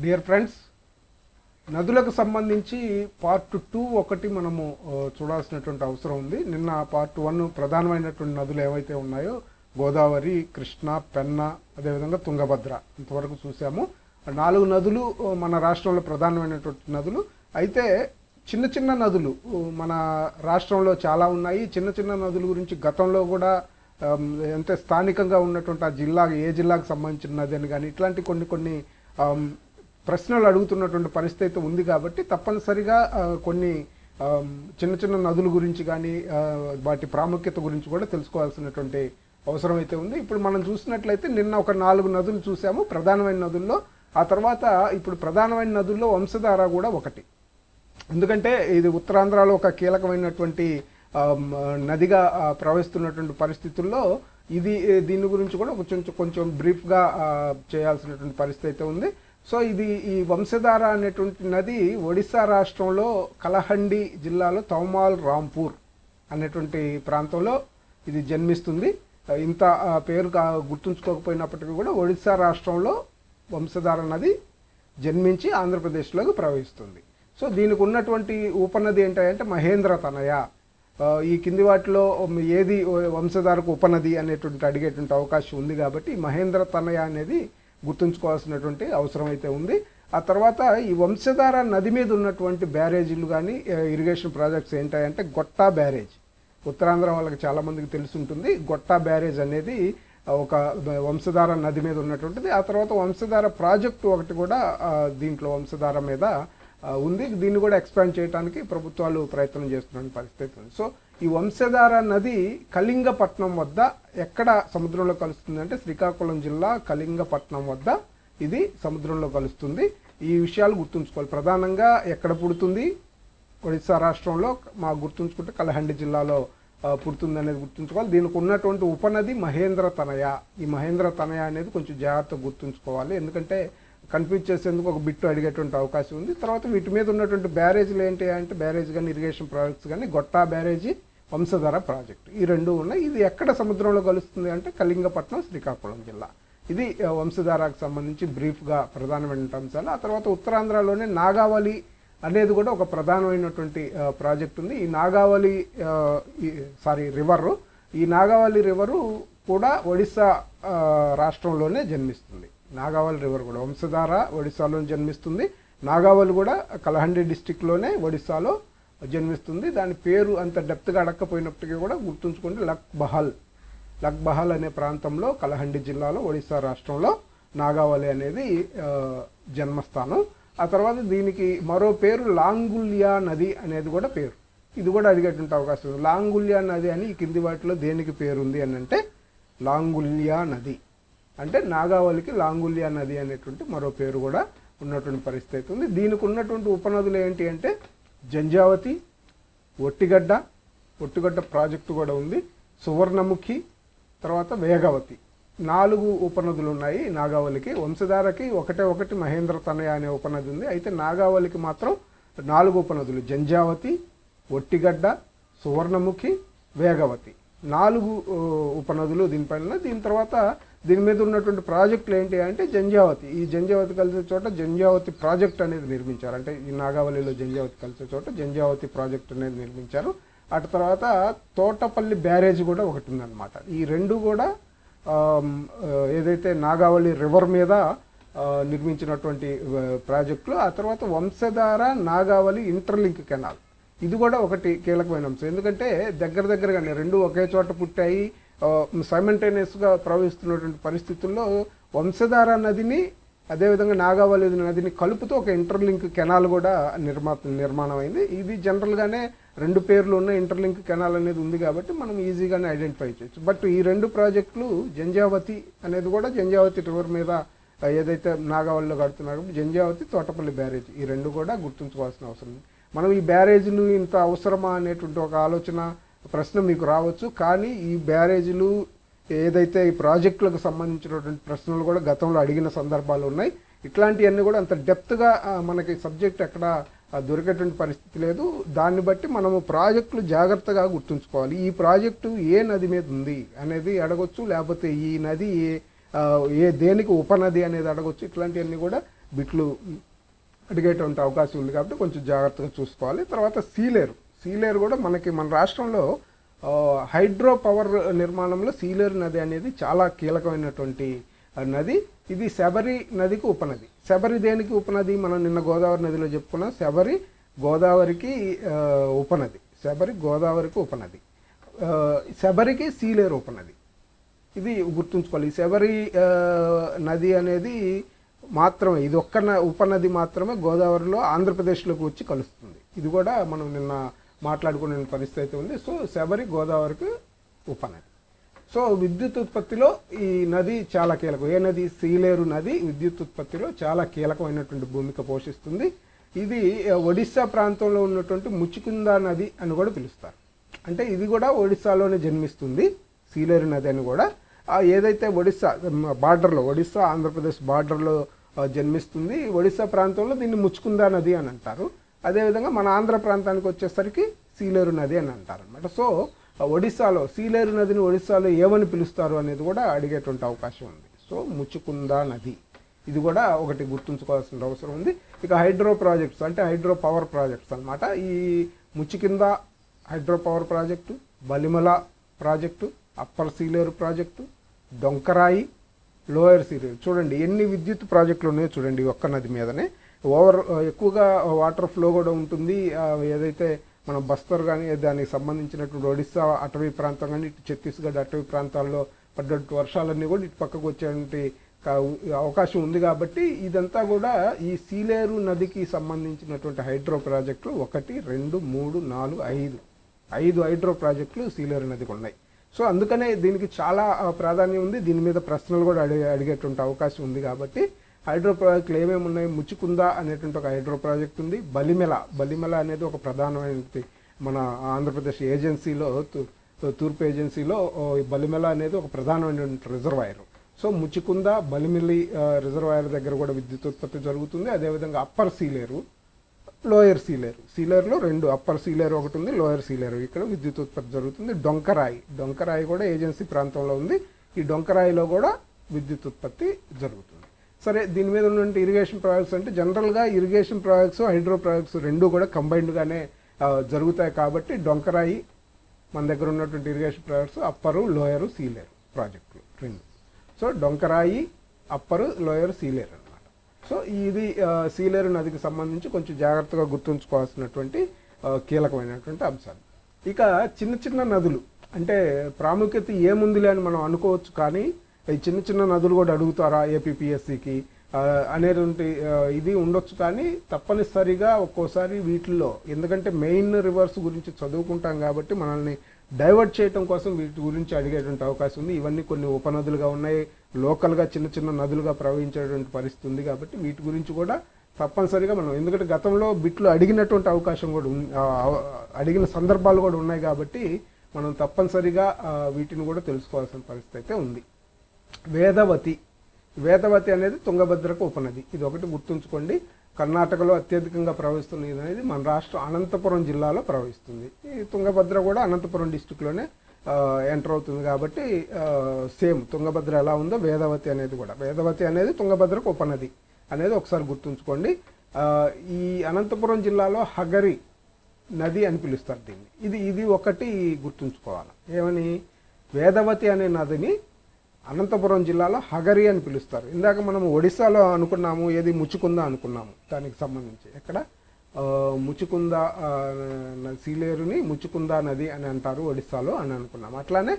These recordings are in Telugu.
డియర్ ఫ్రెండ్స్, నదులకు సంబంధించి పార్ట్ 2 ఒకటి మనము చూడాల్సినటువంటి అవసరం ఉంది. నిన్న పార్ట్ 1 ప్రధానమైనటువంటి నదులు ఏవైతే ఉన్నాయో గోదావరి, కృష్ణ, పెన్న, అదేవిధంగా తుంగభద్ర ఇంతవరకు చూసాము. 4 నదులు మన రాష్ట్రంలో ప్రధానమైనటువంటి నదులు. అయితే చిన్న చిన్న నదులు మన రాష్ట్రంలో చాలా ఉన్నాయి. చిన్న చిన్న నదుల గురించి గతంలో కూడా అంటే స్థానికంగా ఉన్నటువంటి ఆ జిల్లా, ఏ జిల్లాకు సంబంధించిన నది అని కానీ ఇట్లాంటి కొన్ని ప్రశ్నలు అడుగుతున్నటువంటి పరిస్థితి ఉంది. కాబట్టి తప్పనిసరిగా కొన్ని చిన్న చిన్న నదుల గురించి కానీ వాటి ప్రాముఖ్యత గురించి కూడా తెలుసుకోవాల్సినటువంటి అవసరం అయితే ఉంది. ఇప్పుడు మనం చూసినట్లయితే నిన్న ఒక 4 నదులు చూసాము ప్రధానమైన నదుల్లో. ఆ తర్వాత ఇప్పుడు ప్రధానమైన నదుల్లో వంశధార కూడా ఒకటి. ఎందుకంటే ఇది ఉత్తరాంధ్రలో ఒక కీలకమైనటువంటి నదిగా ప్రవహిస్తున్నటువంటి పరిస్థితుల్లో దీని గురించి కూడా కొంచెం బ్రీఫ్గా చేయాల్సినటువంటి పరిస్థితి అయితే ఉంది. సో ఈ వంశధార అనేటువంటి నది ఒడిశా రాష్ట్రంలో కలహండి జిల్లాలో తౌమాల్ రాంపూర్ అనేటువంటి ప్రాంతంలో ఇది జన్మిస్తుంది. ఇంత పేరు గుర్తుంచుకోకపోయినప్పటికీ కూడా ఒడిశా రాష్ట్రంలో వంశధార నది జన్మించి ఆంధ్రప్రదేశ్లోకి ప్రవహిస్తుంది. సో దీనికి ఉన్నటువంటి ఉపనది ఏంటంటే మహేంద్ర తనయ. ఈ కింది వాటిలో ఏది వంశధారకు ఉపనది అనేటువంటి అడిగేటువంటి అవకాశం ఉంది. కాబట్టి మహేంద్ర తనయ అనేది గుర్తుంచుకోవాల్సినటువంటి అవసరం అయితే ఉంది. ఆ తర్వాత ఈ వంశధార నది మీద ఉన్నటువంటి బ్యారేజీలు కానీ ఇరిగేషన్ ప్రాజెక్ట్స్ ఏంటంటే గొట్టా బ్యారేజ్. ఉత్తరాంధ్ర వాళ్ళకి చాలామందికి తెలిసి ఉంటుంది. గొట్టా బ్యారేజ్ అనేది ఒక వంశధార నది మీద ఉన్నటువంటిది. ఆ తర్వాత వంశధార ప్రాజెక్టు ఒకటి కూడా దీంట్లో వంశధార మీద ఉంది. దీన్ని కూడా ఎక్స్పాండ్ చేయడానికి ప్రభుత్వాలు ప్రయత్నం చేస్తున్న పరిస్థితి ఉంది. సో ఈ వంశధార నది కళింగపట్నం వద్ద ఎక్కడ సముద్రంలో కలుస్తుంది అంటే శ్రీకాకుళం జిల్లా కళింగపట్నం వద్ద ఇది సముద్రంలో కలుస్తుంది. ఈ విషయాలు గుర్తుంచుకోవాలి. ప్రధానంగా ఎక్కడ పుడుతుంది? ఒడిశా రాష్ట్రంలో గుర్తుంచుకుంటే కలహండి జిల్లాలో పుడుతుంది అనేది గుర్తుంచుకోవాలి. దీనికి ఉన్నటువంటి ఉపనది మహేంద్ర తనయ. ఈ మహేంద్ర తనయ అనేది కొంచెం జాగ్రత్తగా గుర్తుంచుకోవాలి. ఎందుకంటే కన్ఫ్యూజ్ చేసేందుకు ఒక బిట్టు అడిగేటువంటి అవకాశం ఉంది. తర్వాత వీటి మీద ఉన్నటువంటి బ్యారేజీలు ఏంటి అంటే బ్యారేజ్ కానీ ఇరిగేషన్ ప్రాజెక్ట్స్ కానీ గొట్టా బ్యారేజీ, వంశధార ప్రాజెక్టు, ఈ రెండు ఉన్నాయి. ఇది ఎక్కడ సముద్రంలో కలుస్తుంది అంటే కళింగపట్నం, శ్రీకాకుళం జిల్లా. ఇది వంశధారకు సంబంధించి బ్రీఫ్గా ప్రధానమైన అంశాలు. ఆ తర్వాత ఉత్తరాంధ్రలోనే నాగావళి అనేది కూడా ఒక ప్రధానమైనటువంటి ప్రాజెక్ట్ ఉంది. ఈ నాగావళి రివరు, ఈ నాగావళి రివరు కూడా ఒడిశా రాష్ట్రంలోనే జన్మిస్తుంది. నాగావళి రివర్ కూడా వంశధార ఒడిశాలో జన్మిస్తుంది. నాగావళి కూడా కలహండి డిస్టిక్లోనే ఒడిశాలో జన్మిస్తుంది. దాని పేరు అంత డెప్త్గా అడక్కపోయినప్పటికీ కూడా గుర్తుంచుకోండి, లక్ బహల్ అనే ప్రాంతంలో కలహండి జిల్లాలో ఒడిశా రాష్ట్రంలో నాగావళి అనేది జన్మస్థానం. ఆ తర్వాత దీనికి మరో పేరు లాంగుల్యా నది అనేది కూడా పేరు. ఇది కూడా అడిగేటువంటి అవకాశం ఉంది. లాంగుల్యా నది అని ఈ కింది వాటిలో దేనికి పేరుంది అని అంటే లాంగుల్యా నది అంటే నాగావళికి లాంగుల్యా నది అనేటువంటి మరో పేరు కూడా ఉన్నటువంటి పరిస్థితి ఉంది. దీనికి ఉన్నటువంటి ఉపనదులు ఏంటి అంటే జంజావతి, ఒట్టిగడ్డ ప్రాజెక్టు కూడా ఉంది, సువర్ణముఖి, తర్వాత వేగవతి. 4 ఉపనదులు ఉన్నాయి నాగావళికి. వంశధారకి ఒకటి మహేంద్ర తనయ అనే ఉపనది ఉంది. అయితే నాగావళికి మాత్రం 4 ఉపనదులు: జంజావతి, ఒట్టిగడ్డ, సువర్ణముఖి, వేగవతి. 4 ఉపనదులు దీనిపైన. దీని తర్వాత దీని మీద ఉన్నటువంటి ప్రాజెక్టులు ఏంటి అంటే జంజావతి. ఈ జంజావతి కలిసే చోట జంజావతి ప్రాజెక్ట్ అనేది నిర్మించారు. అంటే ఈ నాగావళిలో జంజావతి కలిసే చోట జంజావతి ప్రాజెక్ట్ అనేది నిర్మించారు. అటు తర్వాత తోటపల్లి బ్యారేజ్ కూడా ఒకటి ఉందన్నమాట. ఈ రెండు కూడా ఏదైతే నాగావళి రివర్ మీద నిర్మించినటువంటి ప్రాజెక్టులు. ఆ తర్వాత వంశధార నాగావళి ఇంటర్లింక్ కెనాల్, ఇది కూడా ఒకటి కీలకమైన అంశం. ఎందుకంటే దగ్గరగానే రెండు ఒకే చోట పుట్టాయి, సైమల్టేనియస్గా ప్రవహిస్తున్నటువంటి పరిస్థితుల్లో వంశధార నదిని అదేవిధంగా నాగావళి నదిని కలుపుతూ ఒక ఇంటర్లింక్ కెనాల్ కూడా నిర్మాణం అయింది. ఇది జనరల్గానే 2 పేర్లు ఉన్న ఇంటర్లింక్ కెనాల్ అనేది ఉంది కాబట్టి మనం ఈజీగానే ఐడెంటిఫై చేయొచ్చు. బట్ ఈ 2 ప్రాజెక్టులు జంజావతి అనేది కూడా జంజావతి రివర్ మీద ఏదైతే నాగావళిలో కడుతున్నారు, జంజావతి, తోటపల్లి బ్యారేజ్, ఈ 2 కూడా గుర్తుంచుకోవాల్సిన అవసరం ఉంది. మనం ఈ బ్యారేజీలు ఇంత అవసరమా అనేటువంటి ఒక ప్రశ్న మీకు రావచ్చు. కానీ ఈ బ్యారేజీలు ఏదైతే ఈ ప్రాజెక్టులకు సంబంధించినటువంటి ప్రశ్నలు కూడా గతంలో అడిగిన సందర్భాలు ఉన్నాయి. ఇట్లాంటివన్నీ కూడా అంత డెప్త్గా మనకి సబ్జెక్ట్ ఎక్కడ దొరికేటువంటి పరిస్థితి లేదు. దాన్ని బట్టి మనము ప్రాజెక్టులు జాగ్రత్తగా గుర్తుంచుకోవాలి. ఈ ప్రాజెక్టు ఏ నది మీద ఉంది అనేది అడగొచ్చు, లేకపోతే ఈ నది దేనికి ఉపనది అనేది అడగొచ్చు. ఇట్లాంటివన్నీ కూడా బిట్లు అడిగేటువంటి అవకాశం ఉంది కాబట్టి కొంచెం జాగ్రత్తగా చూసుకోవాలి. తర్వాత సీలేరు కూడా మనకి మన రాష్ట్రంలో హైడ్రో పవర్ నిర్మాణంలో సీలేరు నది అనేది చాలా కీలకమైనటువంటి నది. ఇది శబరి నదికి ఉపనది. శబరి దేనికి ఉపనది? మనం నిన్న గోదావరి నదిలో చెప్పుకున్నాం. శబరి గోదావరికి ఉపనది. శబరికి సీలేరు ఉపనది. ఇది గుర్తుంచుకోవాలి. ఈ శబరి నది అనేది మాత్రమే, ఇది ఒక్క ఉపనది మాత్రమే గోదావరిలో ఆంధ్రప్రదేశ్లోకి వచ్చి కలుస్తుంది. ఇది కూడా మనం నిన్న మాట్లాడుకునే పరిస్థితి అయితే ఉంది. సో శబరి గోదావరికి ఉపనది. సో విద్యుత్ ఉత్పత్తిలో ఈ నది చాలా కీలకం. ఏ నది? సీలేరు నది విద్యుత్ ఉత్పత్తిలో చాలా కీలకమైనటువంటి భూమిక పోషిస్తుంది. ఇది ఒడిశా ప్రాంతంలో ఉన్నటువంటి ముచికుందా నది అని కూడా పిలుస్తారు. అంటే ఇది కూడా ఒడిశాలోనే జన్మిస్తుంది సీలేరు నది అని కూడా. ఏదైతే ఒడిశా బార్డర్లో, ఒడిశా ఆంధ్రప్రదేశ్ బార్డర్లో జన్మిస్తుంది. ఒడిశా ప్రాంతంలో దీన్ని ముచుకుందా నది అని అంటారు. అదేవిధంగా మన ఆంధ్ర ప్రాంతానికి వచ్చేసరికి సీలేరు నది అని అంటారు అనమాట. సో ఒడిశాలో సీలేరు నదిని ఒడిశాలో ఏమని పిలుస్తారు అనేది కూడా అడిగేటువంటి అవకాశం ఉంది. సో ముచుకుందా నది, ఇది కూడా ఒకటి గుర్తుంచుకోవాల్సిన అవసరం ఉంది. ఇక హైడ్రో ప్రాజెక్ట్స్ అంటే హైడ్రో పవర్ ప్రాజెక్ట్స్ అనమాట. ఈ Machkund hydro power project, Balimela project, upper Sileru project, Donkarai, lower Sileru. చూడండి ఎన్ని విద్యుత్ ప్రాజెక్టులు ఉన్నాయో చూడండి ఒక్క నది మీదనే. ఎక్కువగా వాటర్ ఫ్లో కూడా ఉంటుంది. ఏదైతే మన బస్తర్ కానీ దానికి సంబంధించినటువంటి ఒడిస్సా అటవీ ప్రాంతం కానీ ఇటు ఛత్తీస్గఢ్ అటవీ ప్రాంతాల్లో పడ్డట్టు వర్షాలన్నీ కూడా ఇటు పక్కకు వచ్చేటువంటి అవకాశం ఉంది. కాబట్టి ఇదంతా కూడా ఈ సీలేరు నదికి సంబంధించినటువంటి హైడ్రో ప్రాజెక్టులు 1, 2, 3, 4, 5 హైడ్రో ప్రాజెక్టులు సీలేరు నదికి ఉన్నాయి. సో అందుకనే దీనికి చాలా ప్రాధాన్యం ఉంది. దీని మీద ప్రశ్నలు కూడా అడిగేటువంటి అవకాశం ఉంది. కాబట్టి హైడ్రో ప్రాజెక్టులు ఏమేమి ఉన్నాయి? ముచికుందా అనేటువంటి ఒక హైడ్రో ప్రాజెక్ట్ ఉంది. బలిమెల అనేది ఒక ప్రధానమైనది మన ఆంధ్రప్రదేశ్ ఏజెన్సీలో, తూర్పు ఏజెన్సీలో బలిమెల అనేది ఒక ప్రధానమైనటువంటి reservoir. So Machkund, Balimela reservoir దగ్గర కూడా విద్యుత్ ఉత్పత్తి జరుగుతుంది. అదేవిధంగా అప్పర్ సీలేరు, లోయర్ సీలేరులో 2, అప్పర్ సీలేరు ఒకటి ఉంది, లోయర్ సీలేరు, ఇక్కడ విద్యుత్ ఉత్పత్తి జరుగుతుంది. డొంకరాయి కూడా ఏజెన్సీ ప్రాంతంలో ఉంది. ఈ డొంకరాయిలో కూడా విద్యుత్ ఉత్పత్తి జరుగుతుంది. సరే, దీని మీద ఉన్నటువంటి ఇరిగేషన్ ప్రాజెక్ట్స్ అంటే జనరల్గా ఇరిగేషన్ ప్రాజెక్ట్స్, హైడ్రో ప్రాజెక్ట్స్ రెండు కూడా కంబైన్డ్గానే జరుగుతాయి. కాబట్టి డొంకరాయి మన దగ్గర ఉన్నటువంటి irrigation projects upper, lower, Sileru ప్రాజెక్టులు 2. So Donkarayi, upper, lower, Sileru అనమాట. సో ఇది సీలేరు నదికి సంబంధించి కొంచెం జాగ్రత్తగా గుర్తుంచుకోవాల్సినటువంటి కీలకమైనటువంటి అంశాలు. ఇక చిన్న చిన్న నదులు అంటే ప్రాముఖ్యత ఏముందిలే అని మనం అనుకోవచ్చు. కానీ ఈ చిన్న నదులు కూడా అడుగుతారా ఏపీపీఎస్సికి అనేటువంటి ఇది ఉండొచ్చు. కానీ తప్పనిసరిగా ఒక్కోసారి వీటిల్లో, ఎందుకంటే మెయిన్ రివర్స్ గురించి చదువుకుంటాం కాబట్టి మనల్ని డైవర్ట్ చేయడం కోసం వీటి గురించి అడిగేటువంటి అవకాశం ఉంది. ఇవన్నీ కొన్ని ఉపనదులుగా ఉన్నాయి, లోకల్గా చిన్న నదులుగా ప్రవహించేటువంటి పరిస్థితి ఉంది. కాబట్టి వీటి గురించి కూడా తప్పనిసరిగా మనం, ఎందుకంటే గతంలో బిట్లు అడిగినటువంటి అవకాశం కూడా అడిగిన సందర్భాలు కూడా ఉన్నాయి. కాబట్టి మనం తప్పనిసరిగా వీటిని కూడా తెలుసుకోవాల్సిన పరిస్థితి అయితే ఉంది. వేదవతి అనేది తుంగభద్రకు ఉపనది. ఇది ఒకటి గుర్తుంచుకోండి. కర్ణాటకలో అత్యధికంగా ప్రవహిస్తున్నది అనేది మన రాష్ట్రం అనంతపురం జిల్లాలో ప్రవహిస్తుంది. ఈ తుంగభద్ర కూడా అనంతపురం డిస్టిక్లోనే ఎంటర్ అవుతుంది. కాబట్టి సేమ్ తుంగభద్ర ఎలా ఉందో వేదవతి అనేది కూడా, వేదవతి అనేది తుంగభద్రకు ఉపనది అనేది ఒకసారి గుర్తుంచుకోండి. ఈ అనంతపురం జిల్లాలో హగరి నది అని పిలుస్తారు దీన్ని. ఇది ఒకటి గుర్తుంచుకోవాలి. ఏమని? వేదవతి అనే నదిని అనంతపురం జిల్లాలో హగరి అని పిలుస్తారు. ఇందాక మనం ఒడిశాలో అనుకున్నాము, ఏది ముచుకుంద అనుకున్నాము. దానికి సంబంధించి ఎక్కడ ముచుకుంద సీలేరుని ముచుకుంద నది అని అంటారు ఒడిశాలో అని అనుకున్నాము. అట్లానే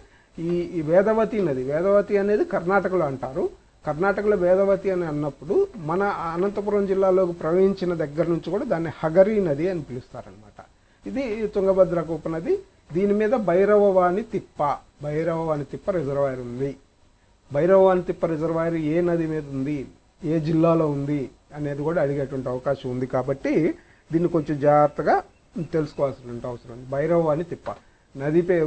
ఈ వేదవతి అనేది కర్ణాటకలో అంటారు. కర్ణాటకలో వేదవతి అని అన్నప్పుడు మన అనంతపురం జిల్లాలోకి ప్రవహించిన దగ్గర నుంచి కూడా దాన్ని హగరి నది అని పిలుస్తారనమాట. ఇది తుంగభద్రకు ఉపనది. దీని మీద భైరవవాణి తిప్ప రిజర్వాయర్ ఉంది. భైరవవాణి తిప్ప రిజర్వాయర్ ఏ నది మీద ఉంది, ఏ జిల్లాలో ఉంది అనేది కూడా అడిగేటువంటి అవకాశం ఉంది. కాబట్టి దీన్ని కొంచెం జాగ్రత్తగా తెలుసుకోవాల్సిన అవసరం ఉంది. భైరవవాణి తిప్ప